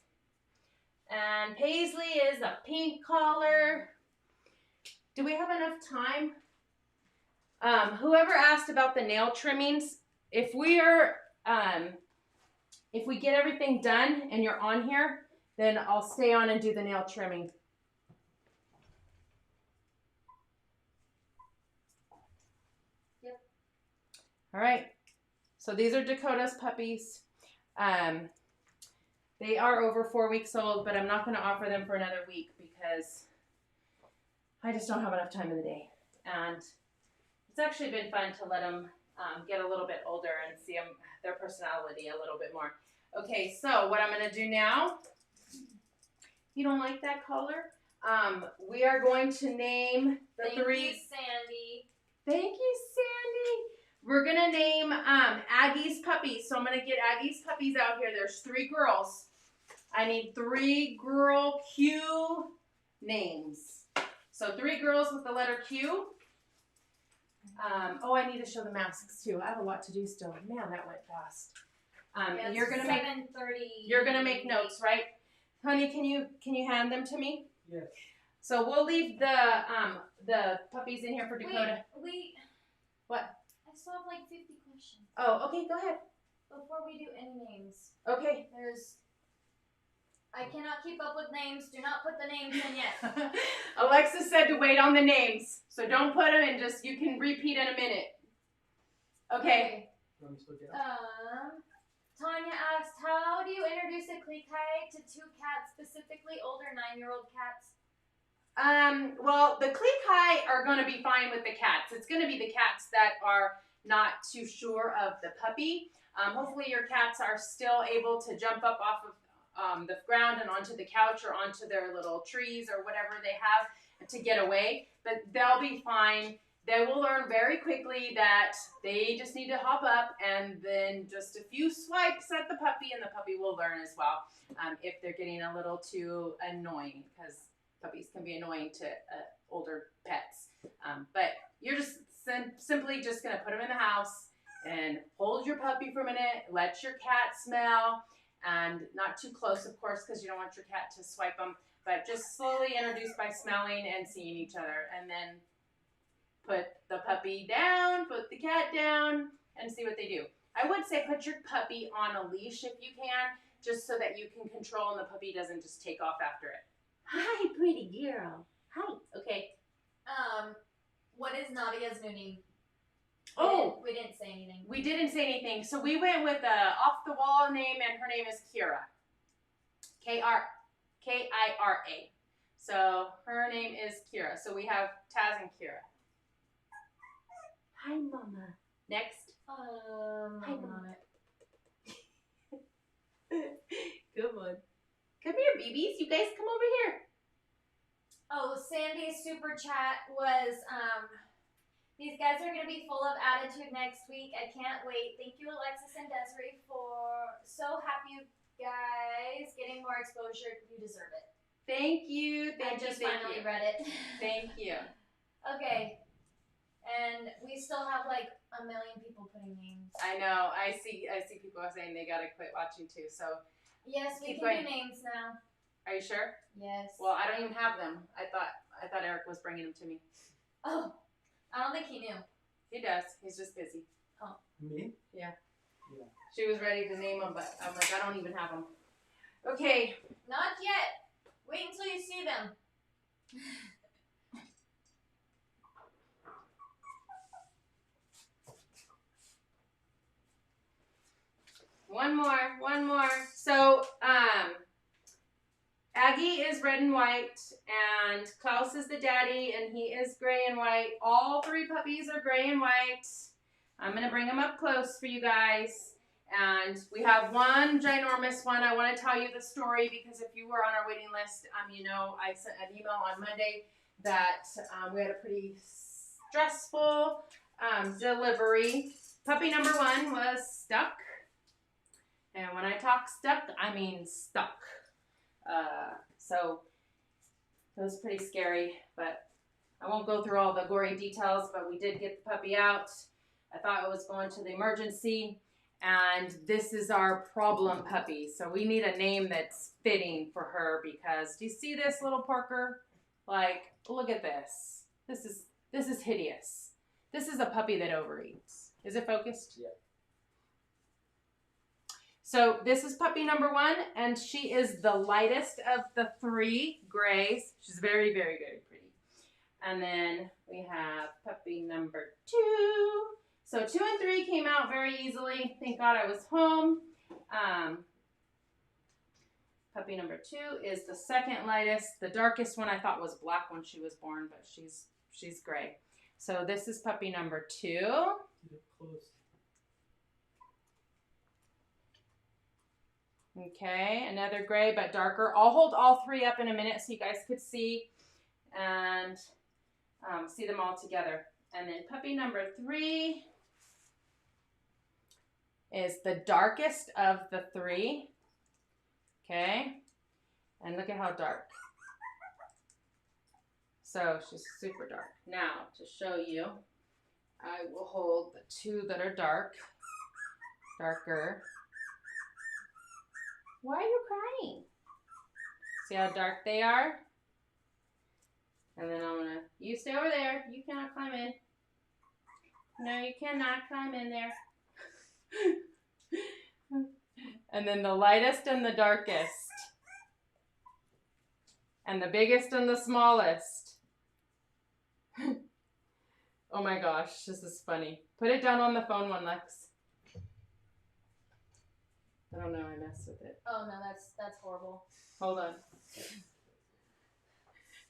And Paisley is a pink collar. Do we have enough time? Whoever asked about the nail trimmings, if we get everything done and you're on here, then I'll stay on and do the nail trimming. Yep. All right. So these are Dakota's puppies. They are over 4 weeks old, but I'm not going to offer them for another week because I just don't have enough time in the day. And it's actually been fun to let them get a little bit older and see their personality a little bit more. Okay, so what I'm going to do now, you don't like that color? We are going to name the three. Thank you, Sandy. Thank you, Sandy. We're going to name Aggie's puppies. So I'm going to get Aggie's puppies out here. There's 3 girls. I need 3 girl Q names. So 3 girls with the letter Q. Oh, I need to show the masks too. I have a lot to do still. Man, that went fast. Yeah, you're gonna 7:30. You're gonna make notes, right? Honey, can you hand them to me? Yes. So we'll leave the puppies in here for Dakota. Wait. What? I still have like 50 questions. Oh, okay, go ahead. Before we do any names, Okay. I cannot keep up with names. Do not put the names in yet. Alexa said to wait on the names, so don't put them in. Just you can repeat in a minute. Okay. Want me to look it up? Tanya asked, how do you introduce a Klee Kai to 2 cats, specifically older 9-year-old cats? Well, the Klee Kai are going to be fine with the cats. It's going to be the cats that are not too sure of the puppy. Hopefully your cats are still able to jump up off of the ground and onto the couch or onto their little trees or whatever they have to get away, but they'll be fine. They will learn very quickly that they just need to hop up and then just a few swipes at the puppy and the puppy will learn as well if they're getting a little too annoying, because puppies can be annoying to older pets. But you're just simply just going to put them in the house and hold your puppy for a minute, let your cat smell, and not too close, of course, because you don't want your cat to swipe them, but just slowly introduce by smelling and seeing each other, and then put the puppy down, put the cat down, and see what they do. I would say put your puppy on a leash if you can, just so that you can control and the puppy doesn't just take off after it. Hi, pretty girl. Hi. Okay. What is Nadia's new name? We didn't say anything. We didn't say anything. So we went with a off-the-wall name, and her name is Kira. K-I-R-A. So her name is Kira. So we have Taz and Kira. Hi, Mama. Next. Hi, Mama. Good one. Come here, babies. You guys come over here. Oh, Sandy's super chat was, these guys are going to be full of attitude next week. I can't wait. Thank you, Alexis and Desiree, for so happy you guys getting more exposure. You deserve it. Thank you. I just finally read it. Thank you. Okay. And we still have like 1 million people putting names. I know. I see people saying they got to quit watching too. So yes, we keep can going. do names now. Are you sure? Yes. Well, I don't even have them. I thought Eric was bringing them to me. Oh, I don't think he knew. He does. He's just busy. Oh. Me? Yeah. Yeah. She was ready to name them, but I'm like, I don't even have them. Okay. Not yet. Wait until you see them. One more. So, Aggie is red and white, and Klaus is the daddy, and he is gray and white. All 3 puppies are gray and white. I'm going to bring them up close for you guys. And we have one ginormous one. I want to tell you the story because if you were on our waiting list, you know, I sent an email on Monday that we had a pretty stressful delivery. Puppy number 1 was stuck. And when I talk stuck, I mean stuck. So it was pretty scary, but I won't go through all the gory details, but we did get the puppy out. I thought it was going to the emergency, and this is our problem puppy. So we need a name that's fitting for her because do you see this little porker? Like, look at this. This is hideous. This is a puppy that overeats. Is it focused? Yeah. So this is puppy number 1, and she is the lightest of the 3 grays. She's very, very, very pretty. And then we have puppy number 2. So 2 and 3 came out very easily. Thank God I was home. Puppy number 2 is the second lightest. The darkest one I thought was black when she was born, but she's gray. So this is puppy number 2. Get it close. Okay, another gray but darker. I'll hold all 3 up in a minute so you guys could see and see them all together. And then puppy number 3 is the darkest of the 3. Okay, and look at how dark. So she's super dark. Now, to show you, I will hold the 2 that are darker. Why are you crying? See how dark they are? And then I'm gonna, you stay over there. You cannot climb in. No, you cannot climb in there. And then the lightest and the darkest. And the biggest and the smallest. Oh my gosh, this is funny. Put it down on the phone one, Lex. I don't know, I messed with it. Oh no, that's horrible. Hold on.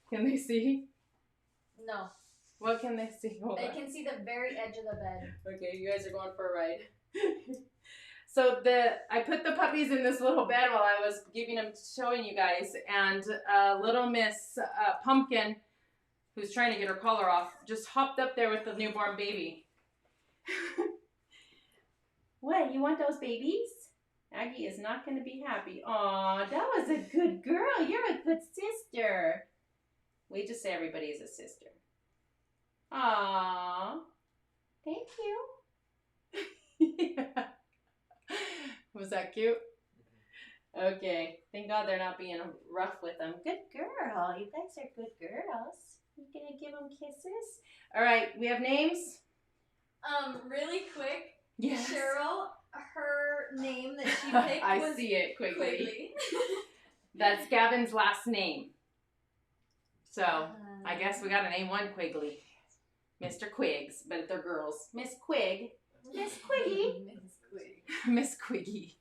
Can they see? No. What can they see? Hold They on. can see the very edge of the bed. Okay, you guys are going for a ride. So I put the puppies in this little bed while I was showing you guys, and little Miss Pumpkin, who's trying to get her collar off, just hopped up there with the newborn baby. What, you want those babies? Aggie is not going to be happy. Aw, that was a good girl. You're a good sister. We just say everybody is a sister. Aw, thank you. Yeah. Was that cute? Okay. Thank God they're not being rough with them. Good girl. You guys are good girls. You gonna give them kisses? All right. We have names? Really quick. Yes. Cheryl, her name that she picked I was see it quickly. Quigley. That's Gavin's last name. So, I guess we gotta name one Quigley. Mr. Quiggs, but they're girls. Miss Quig. Miss Quiggy. Miss Quig. Miss Quiggy.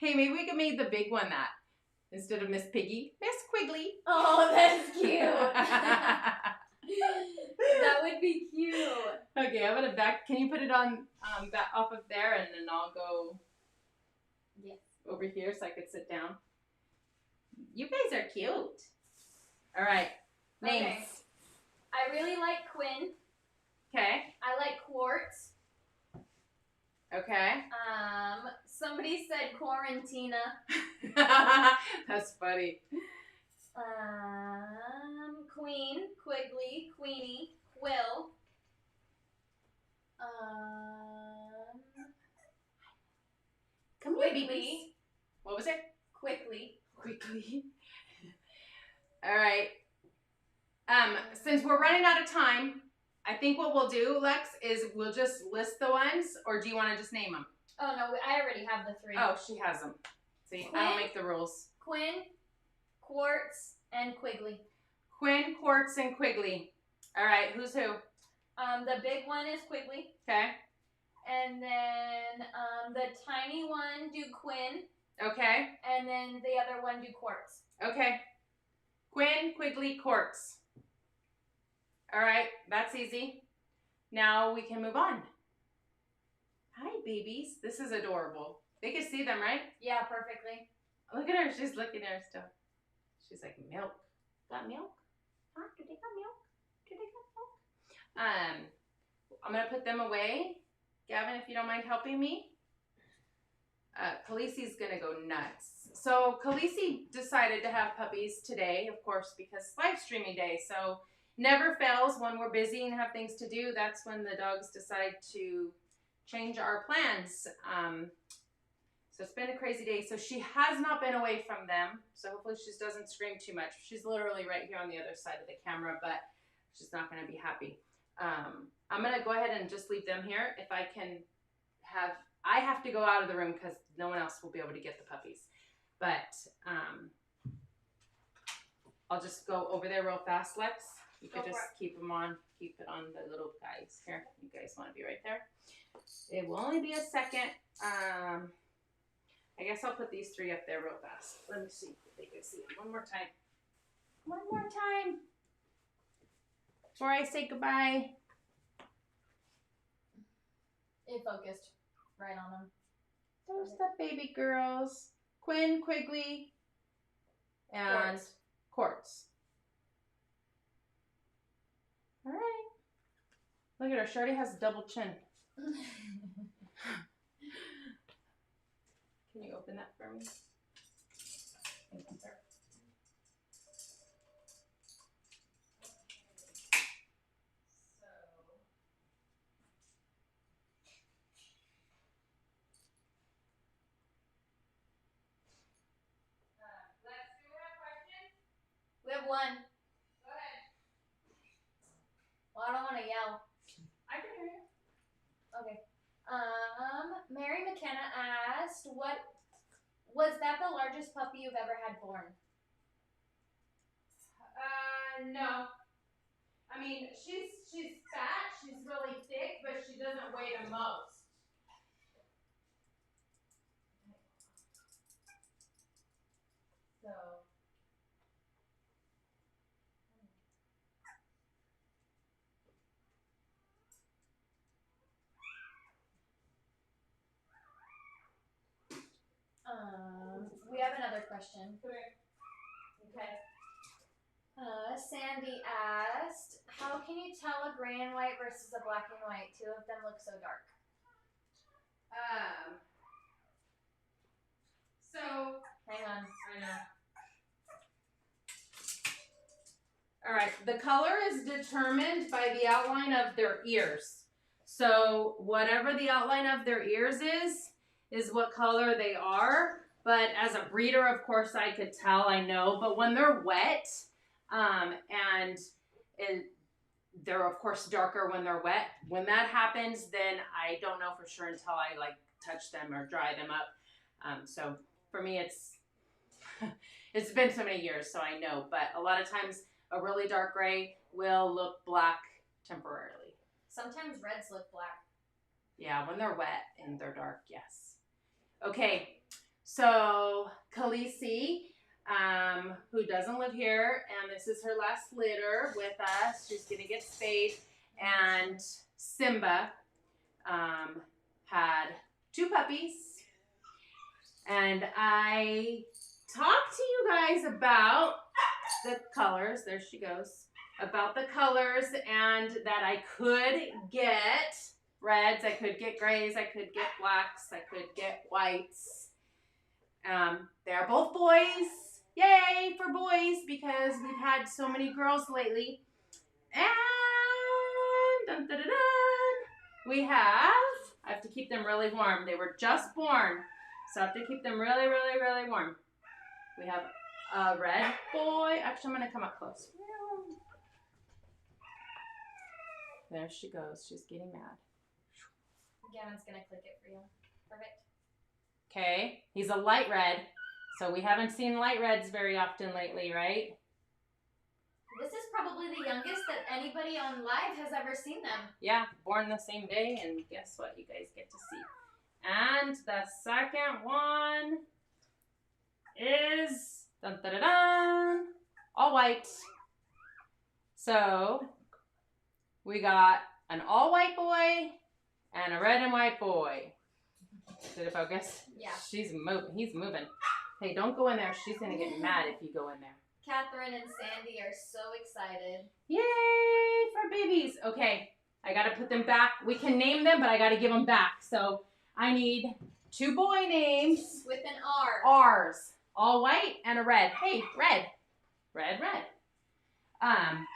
Hey, maybe we could make the big one that. Instead of Miss Piggy, Miss Quigley. Oh, that's cute. That would be cute. Okay, I'm gonna back. Can you put it on back off of there, and then I'll go Yes. over here so I could sit down. You guys are cute. All right, names. Okay. I really like Quinn. Okay. I like Quartz. Okay. Somebody said Quarantina. That's funny. Queen, Quigley, Queenie, Quill. Come here, Quigley. babies. What was it? Quickly. Quickly. All right. Since we're running out of time, I think what we'll do, Lex, is we'll just list the ones, or do you want to just name them? Oh no, I already have the 3. Oh, she has them. See, I don't make the rules. Quinn, Quartz, and Quigley. Quinn, Quartz, and Quigley. All right, who's who? The big one is Quigley. Okay. And then the tiny one do Quinn. Okay. And then the other one do Quartz. Okay. Quinn, Quigley, Quartz. All right, that's easy. Now we can move on. Hi, babies. This is adorable. They can see them, right? Yeah, perfectly. Look at her. She's looking at her still. She's like, milk. Got milk? Huh? Do they got milk? Do they got milk? I'm going to put them away. Gavin, if you don't mind helping me. Khaleesi's going to go nuts. So Khaleesi decided to have puppies today, of course, because it's live streaming day. So never fails when we're busy and have things to do. That's when the dogs decide to change our plans. So it's been a crazy day. So she has not been away from them. So hopefully she doesn't scream too much. She's literally right here on the other side of the camera, but she's not going to be happy. I'm going to go ahead and just leave them here. If I can I have to go out of the room because no one else will be able to get the puppies. But I'll just go over there real fast, Lex. You could just keep them on, keep it on the little guys. Here, you guys want to be right there. It will only be a second. I guess I'll put these 3 up there real fast. Let me see if they can see it. One more time. One more time. Before I say goodbye. It focused right on them. There's the baby girls. Quinn, Quigley, and Quartz. All right. Look at her. She already has a double chin. Can you open that for me? Thank you, sir. We have one. Go ahead. Well, I don't want to yell. I can hear you. Okay. Mary McKenna asked, "What was that the largest puppy you've ever had born?" No. I mean, she's fat, she's really thick, but she doesn't weigh the most. So. We have another question. Okay. Sandy asked, "How can you tell a gray and white versus a black and white? 2 of them look so dark." So Hang on. I know. All right, the color is determined by the outline of their ears. So whatever the outline of their ears is what color they are. But as a breeder, of course, I could tell, I know. But when they're wet, they're of course darker when they're wet. When that happens, then I don't know for sure until I like touch them or dry them up. So for me, it's been so many years, so I know. But a lot of times, a really dark gray will look black temporarily. Sometimes reds look black. Yeah, when they're wet and they're dark, yes. Okay, so Khaleesi, who doesn't live here, and this is her last litter with us. She's gonna get spayed. And Simba had 2 puppies. And I talked to you guys about the colors. There she goes. About the colors, and that I could get reds, I could get grays, I could get blacks, I could get whites. They're both boys. Yay for boys, because we've had so many girls lately. And dun, dun, dun, dun, I have to keep them really warm. They were just born, so I have to keep them really, really, really warm. We have a red boy. Actually, I'm gonna come up close. There she goes. She's getting mad. Gavin's gonna click it for you. Perfect. Okay, he's a light red, so we haven't seen light reds very often lately, right? This is probably the youngest that anybody on live has ever seen them. Yeah, born the same day, and guess what? You guys get to see. And the second one is dun, dun, dun, dun, all white. So we got an all white boy and a red and white boy. Did it focus? Yeah. She's moving. He's moving. Hey, don't go in there. She's gonna get mad if you go in there. Catherine and Sandy are so excited. Yay for babies. Okay, I gotta put them back. We can name them, but I gotta give them back. So I need 2 boy names. With an R. R's. All white and a red. Hey, red. Red, red.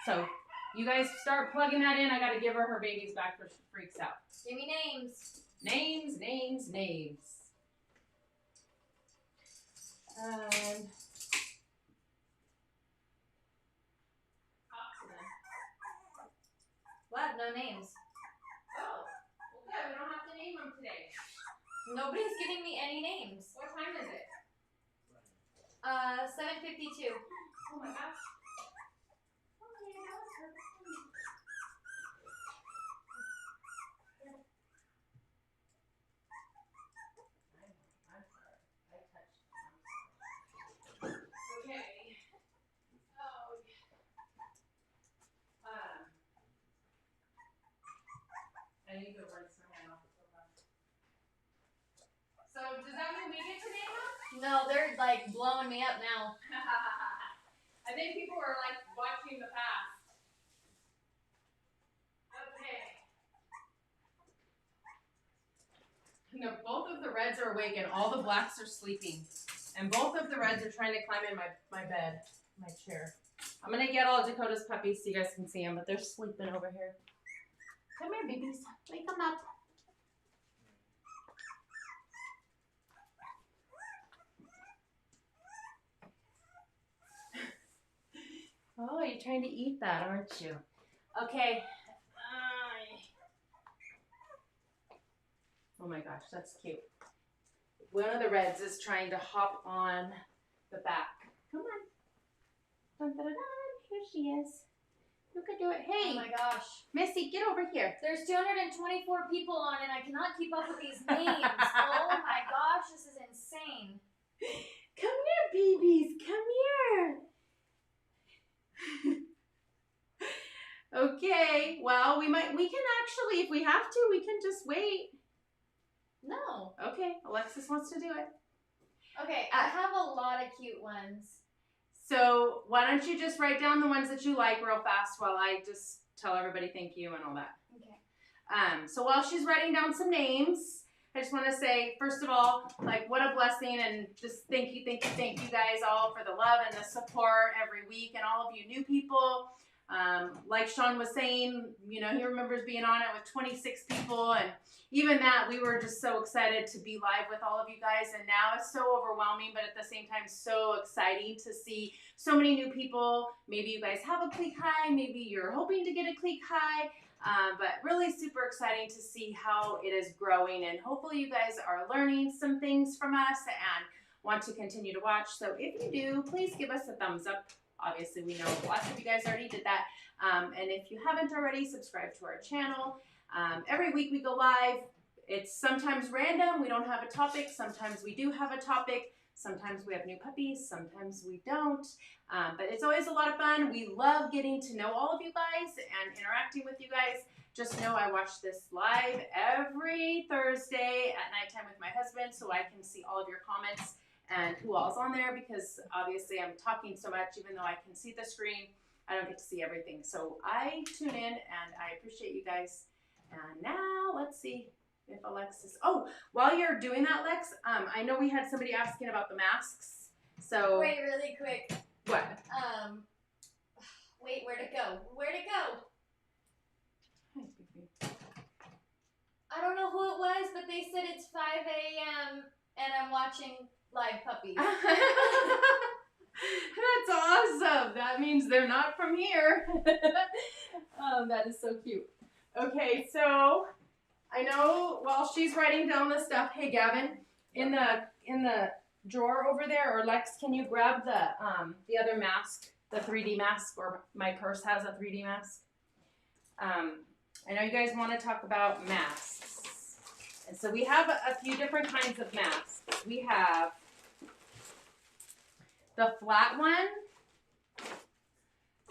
So you guys start plugging that in. I gotta give her babies back before she freaks out. Give me names. Names, names, names. What? No names. Oh, okay. We don't have to name them today. Nobody's giving me any names. What time is it? 7:52. Oh my gosh. I need to rinse my hand off. So does that mean we get to name them? No, they're like blowing me up now. I think people are like watching the past. Okay. No, both of the reds are awake and all the blacks are sleeping. And both of the reds are trying to climb in my bed, my chair. I'm gonna get all Dakota's puppies so you guys can see them, but they're sleeping over here. Come here, babies. Wake them up. Oh, you're trying to eat that, aren't you? Okay. Oh my gosh, that's cute. One of the reds is trying to hop on the back. Come on. Dun, dun, dun, dun. Here she is. You could do it. Hey. Oh my gosh. Missy, get over here. There's 224 people on and I cannot keep up with these names. Oh my gosh, this is insane. Come here, babies. Come here. Okay. Well, we can actually, if we have to, we can just wait. No. Okay. Alexis wants to do it. Okay, I have a lot of cute ones. So why don't you just write down the ones that you like real fast while I just tell everybody thank you and all that. Okay. So while she's writing down some names, I just want to say, first of all, like, what a blessing, and just thank you guys all for the love and the support every week, and all of you new people. Like Sean was saying, you know, he remembers being on it with 26 people, and even that, we were just so excited to be live with all of you guys, and now it's so overwhelming, but at the same time, so exciting to see so many new people. Maybe you guys have a Klee Kai, maybe you're hoping to get a Klee Kai, but really super exciting to see how it is growing, and hopefully you guys are learning some things from us and want to continue to watch. So if you do, please give us a thumbs up. Obviously, we know lots of you guys already did that. And if you haven't already, subscribe to our channel. Every week we go live. It's sometimes random. We don't have a topic. Sometimes we do have a topic. Sometimes we have new puppies. Sometimes we don't. But it's always a lot of fun. We love getting to know all of you guys and interacting with you guys. Just know I watch this live every Thursday at nighttime with my husband so I can see all of your comments and who all's on there, because obviously I'm talking so much, even though I can see the screen, I don't get to see everything. So I tune in and I appreciate you guys. And now let's see if Alexis, oh, while you're doing that, Lex, I know we had somebody asking about the masks. So Wait, really quick. What? Wait, where'd it go? Where'd it go? I don't know who it was, but they said it's 5 a.m. and I'm watching live puppies. That's awesome. That means they're not from here. That is so cute. Okay, so I know while she's writing down the stuff, hey Gavin, in the drawer over there, or Lex, can you grab the other mask, the 3D mask, or my purse has a 3D mask. I know you guys want to talk about masks. And so we have a few different kinds of masks. We have the flat one,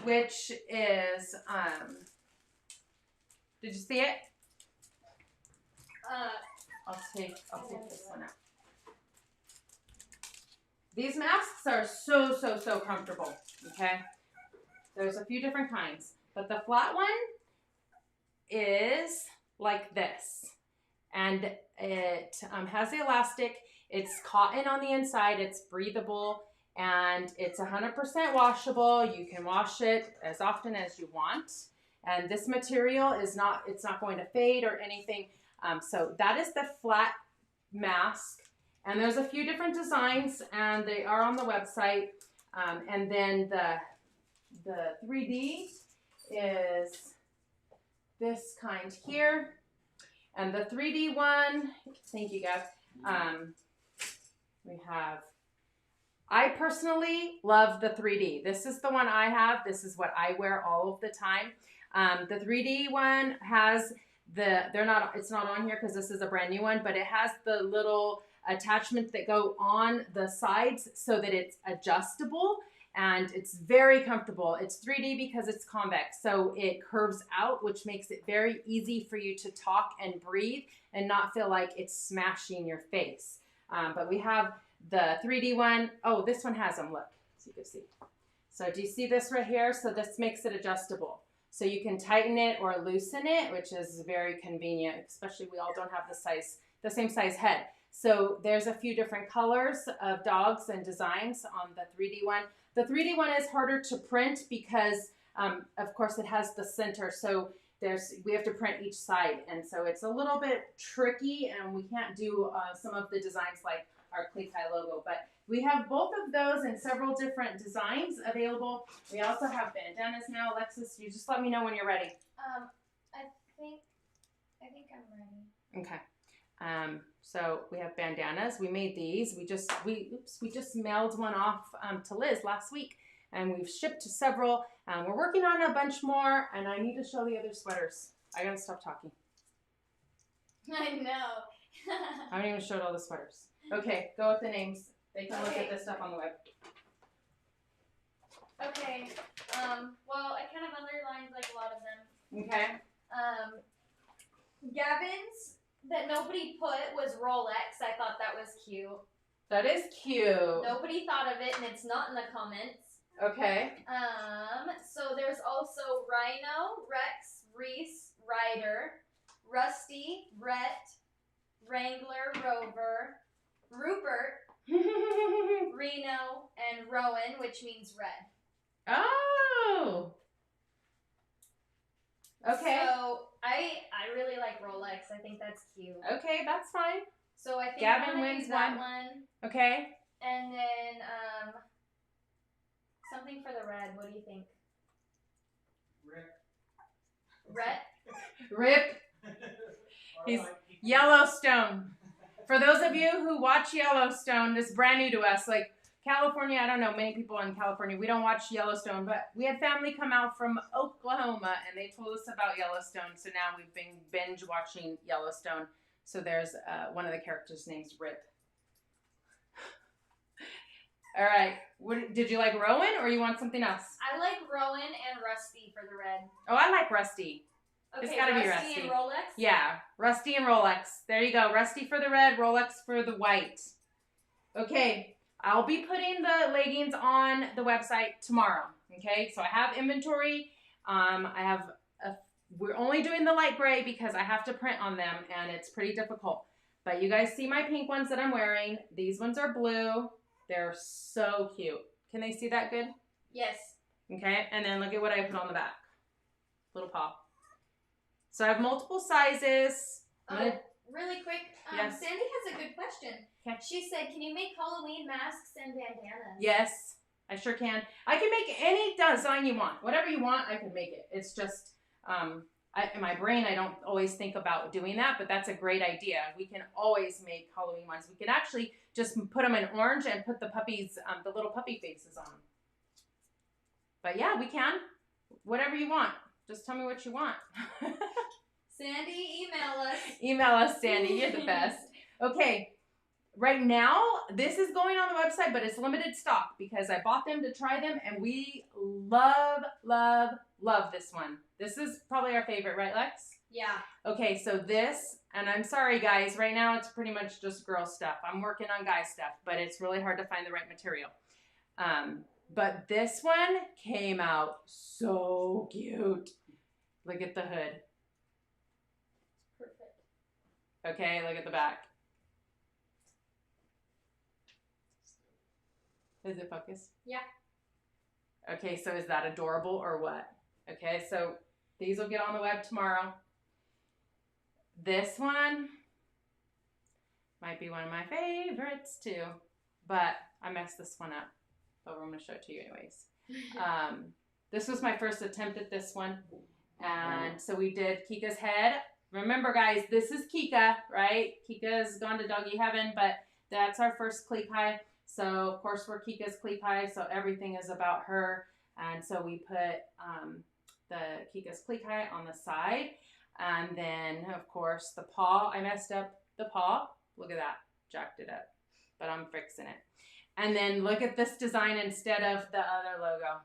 which is, did you see it? I'll take this one out. These masks are so comfortable, okay? There's a few different kinds, but the flat one is like this. And it has the elastic, it's cotton on the inside, it's breathable, and it's 100% washable. You can wash it as often as you want. And this material is not, it's not going to fade or anything. So that is the flat mask. And there's a few different designs, and they are on the website. And then the 3D is this kind here. And the 3D one, thank you guys, we have, I personally love the 3D. This is the one I have. This is what I wear all of the time. The 3D one has it's not on here because this is a brand new one, but it has the little attachments that go on the sides so that it's adjustable. And it's very comfortable. It's 3D because it's convex, so it curves out, which makes it very easy for you to talk and breathe and not feel like it's smashing your face. But we have the 3D one. Oh, this one has them, look, so you can see. So do you see this right here? So this makes it adjustable. So you can tighten it or loosen it, which is very convenient, especially we all don't have the same size head. So there's a few different colors of dogs and designs on the 3D one. The 3D one is harder to print because, of course, it has the center. So we have to print each side. And so it's a little bit tricky, and we can't do some of the designs like our Klee Kai logo. But we have both of those in several different designs available. We also have bandanas now. Alexis, you just let me know when you're ready. I think I'm ready. Okay. So we have bandanas. We made these. We just mailed one off to Liz last week, and we've shipped to several. We're working on a bunch more, and I need to show the other sweaters. I gotta stop talking. I know. I haven't even showed all the sweaters. Okay, go with the names. They can look at this stuff on the web. Okay. Well, I kind of underlined like a lot of them. Okay. Gavin's that nobody put was Rolex. I thought that was cute. That is cute. Nobody thought of it, and it's not in the comments. Okay. So there's also Rhino, Rex, Reese, Ryder, Rusty, Rhett, Wrangler, Rover, Rupert, Reno, and Rowan, which means red. Oh. Okay. So I really like Rolex. I think that's cute. Okay, that's fine. So I think Gavin I'm gonna wins use that one. Okay. And then something for the red. What do you think? Red. Rip. He's Yellowstone. For those of you who watch Yellowstone, this is brand new to us. Like California, I don't know, many people in California, we don't watch Yellowstone, but we had family come out from Oklahoma, and they told us about Yellowstone, so now we've been binge watching Yellowstone. So there's one of the characters' name's Rip. All right, did you like Rowan, or you want something else? I like Rowan and Rusty for the red. Oh, I like Rusty. Okay, It's gotta be Rusty. Rusty and Rolex? Yeah, Rusty and Rolex. There you go. Rusty for the red, Rolex for the white. Okay, I'll be putting the leggings on the website tomorrow. Okay, so I have inventory. We're only doing the light gray because I have to print on them, and it's pretty difficult. But you guys see my pink ones that I'm wearing. These ones are blue. They're so cute. Can they see that good? Yes. Okay, and then look at what I put on the back. Little paw. So I have multiple sizes. Really quick, Yes. Sandy has a good question. Okay. She said, can you make Halloween masks and bandanas? Yes. I sure can. I can make any design you want. Whatever you want, I can make it. It's just, in my brain, I don't always think about doing that, but that's a great idea. We can always make Halloween ones. We can actually just put them in orange and put the puppies, the little puppy faces on them. But yeah, we can. Whatever you want. Just tell me what you want. Sandy, email us. Email us, Sandy. You're the best. Okay. Right now, this is going on the website, but it's limited stock because I bought them to try them, and we love, love, love this one. This is probably our favorite, right, Lex? Yeah. Okay, so this, and I'm sorry, guys. Right now, it's pretty much just girl stuff. I'm working on guy stuff, but it's really hard to find the right material. But this one came out so cute. Look at the hood. Perfect. Okay, look at the back. Is it focused? Yeah. Okay, so is that adorable or what? Okay, so these will get on the web tomorrow. This one might be one of my favorites too, but I messed this one up. But we're going to show it to you anyways. This was my first attempt at this one. And so we did Kika's head. Remember, guys, this is Kika, right? Kika's gone to doggy heaven, but that's our first Klee Kai. So, of course, we're Kika's Klee Kai, so everything is about her. And so we put the Kika's Klee Kai on the side. And then, of course, the paw. I messed up the paw. Look at that. Jacked it up. But I'm fixing it. And then look at this design instead of the other logo.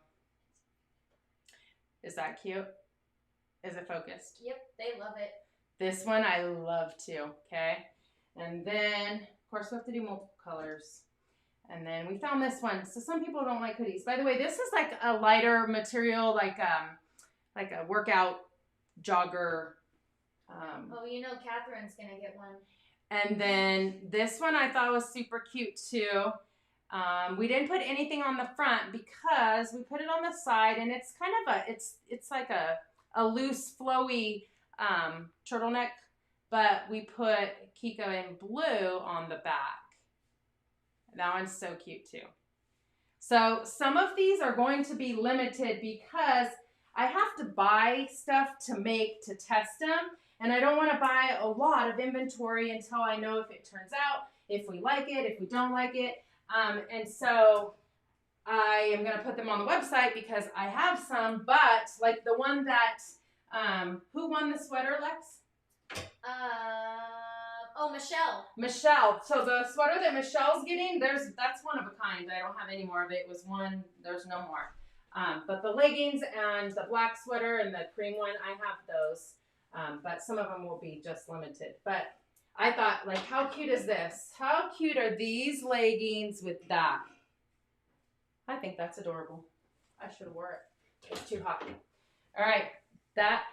Is that cute? Is it focused? Yep, they love it. This one I love too, okay? And then, of course, we have to do multiple colors. And then we found this one. So some people don't like hoodies. By the way, this is like a lighter material, like a workout jogger. Oh, you know Catherine's going to get one. And then this one I thought was super cute too. We didn't put anything on the front because we put it on the side, and it's kind of it's like a loose, flowy turtleneck, but we put Kika in blue on the back. That one's so cute too. So some of these are going to be limited because I have to buy stuff to test them, and I don't want to buy a lot of inventory until I know if it turns out, if we like it, if we don't like it. And so I am going to put them on the website because I have some, but like the one that, who won the sweater, Lex? Oh, Michelle. Michelle. So the sweater that Michelle's getting, that's one of a kind. I don't have any more of it. It was one, there's no more. But the leggings and the black sweater and the cream one, I have those. But some of them will be just limited. But I thought, like, how cute is this? How cute are these leggings with that? I think that's adorable. I should have wore it. It's too hot. All right. That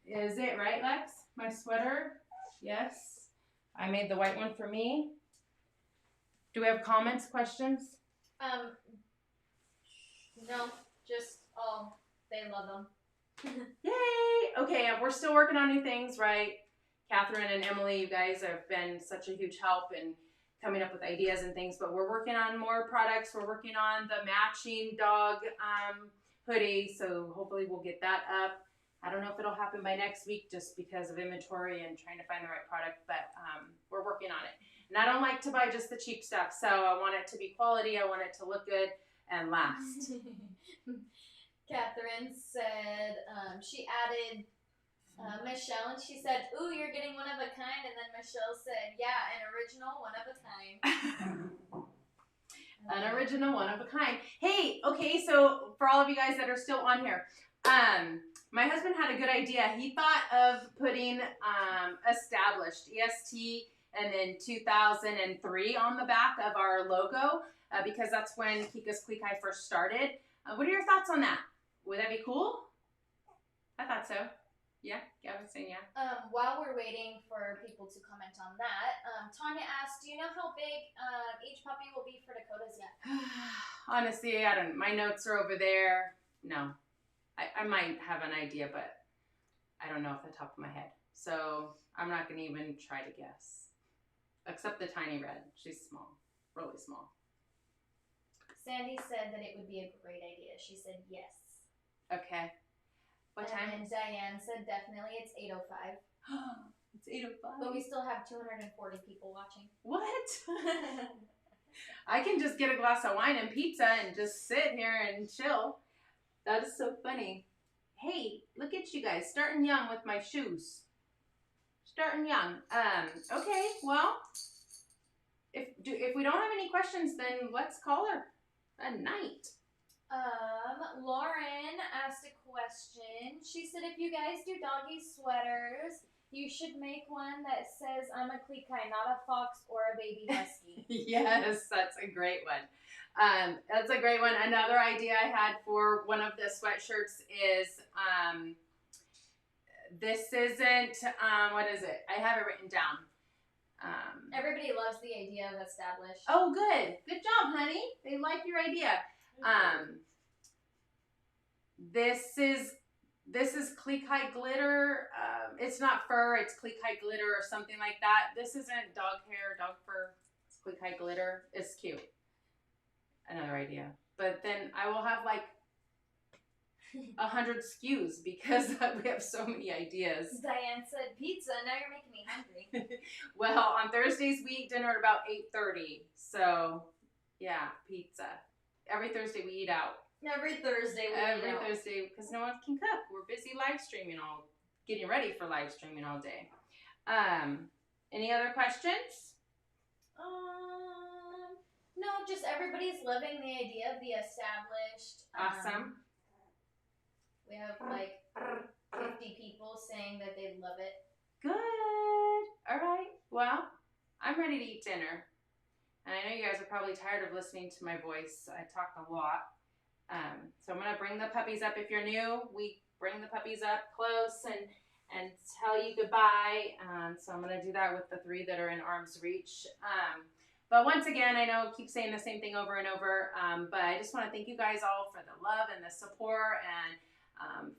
is it, right, Lex? My sweater? Yes. I made the white one for me. Do we have comments, questions? No, just, they love them. Yay! Okay, we're still working on new things, right? Catherine and Emily, you guys have been such a huge help in coming up with ideas and things, but we're working on more products. We're working on the matching dog hoodie, so hopefully we'll get that up. I don't know if it'll happen by next week just because of inventory and trying to find the right product, but we're working on it. And I don't like to buy just the cheap stuff, so I want it to be quality, I want it to look good and last. Catherine said she added Michelle, and she said, "Ooh, you're getting one of a kind." And then Michelle said, "Yeah, an original one of a kind." An original one of a kind. Hey, okay, so for all of you guys that are still on here, my husband had a good idea. He thought of putting established, EST, and then 2003 on the back of our logo because that's when Kika's Klee Kai first started. What are your thoughts on that? Would that be cool? I thought so. Yeah, Gavin's saying yeah. While we're waiting for people to comment on that, Tanya asked, "Do you know how big each puppy will be for Dakota's yet?" Honestly, I don't. My notes are over there. No, I might have an idea, but I don't know off the top of my head. So I'm not gonna even try to guess. Except the tiny red. She's small, really small. Sandy said that it would be a great idea. She said yes. Okay. What time? And Diane said definitely. It's 8:05. It's 8:05. But we still have 240 people watching. What? I can just get a glass of wine and pizza and just sit here and chill. That is so funny. Hey, look at you guys, starting young with my shoes. Starting young. Okay, well, if we don't have any questions, then let's call her a night. Lauren asked a question. She said, if you guys do doggy sweaters, you should make one that says, I'm a Klee Kai, not a fox or a baby husky. Yes, that's a great one. That's a great one. Another idea I had for one of the sweatshirts is, this isn't, what is it? I have it written down. Everybody loves the idea of established. Oh, good. Good job, honey. They like your idea. This is Klee Kai glitter. It's not fur, it's Klee Kai glitter or something like that. This isn't dog hair, dog fur. It's Klee Kai glitter. It's cute. Another idea. But then I will have like 100 SKUs because we have so many ideas. Diane said pizza. Now you're making me hungry. Well, on Thursdays we eat dinner at about 8:30. So, yeah, pizza. Every Thursday we eat out. Every Thursday Thursday, because no one can cook. We're busy live streaming getting ready for live streaming all day. Any other questions? No, just everybody's loving the idea of the established. Awesome. We have like 50 people saying that they love it. Good. All right. Well, I'm ready to eat dinner. And I know you guys are probably tired of listening to my voice. I talk a lot. So I'm going to bring the puppies up. If you're new, we bring the puppies up close and tell you goodbye. So I'm going to do that with the 3 that are in arm's reach. But once again, I know I keep saying the same thing over and over, but I just want to thank you guys all for the love and the support and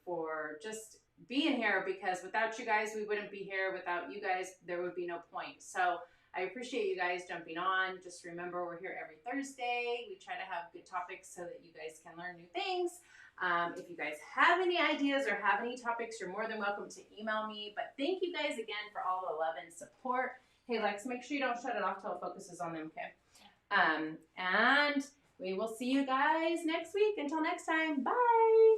for just being here, because without you guys, we wouldn't be here. Without you guys, there would be no point. So I appreciate you guys jumping on. Just remember, we're here every Thursday. We try to have good topics so that you guys can learn new things. If you guys have any ideas or have any topics, you're more than welcome to email me. But thank you guys again for all the love and support. Hey, Lex, make sure you don't shut it off till it focuses on them, okay? And we will see you guys next week. Until next time, bye.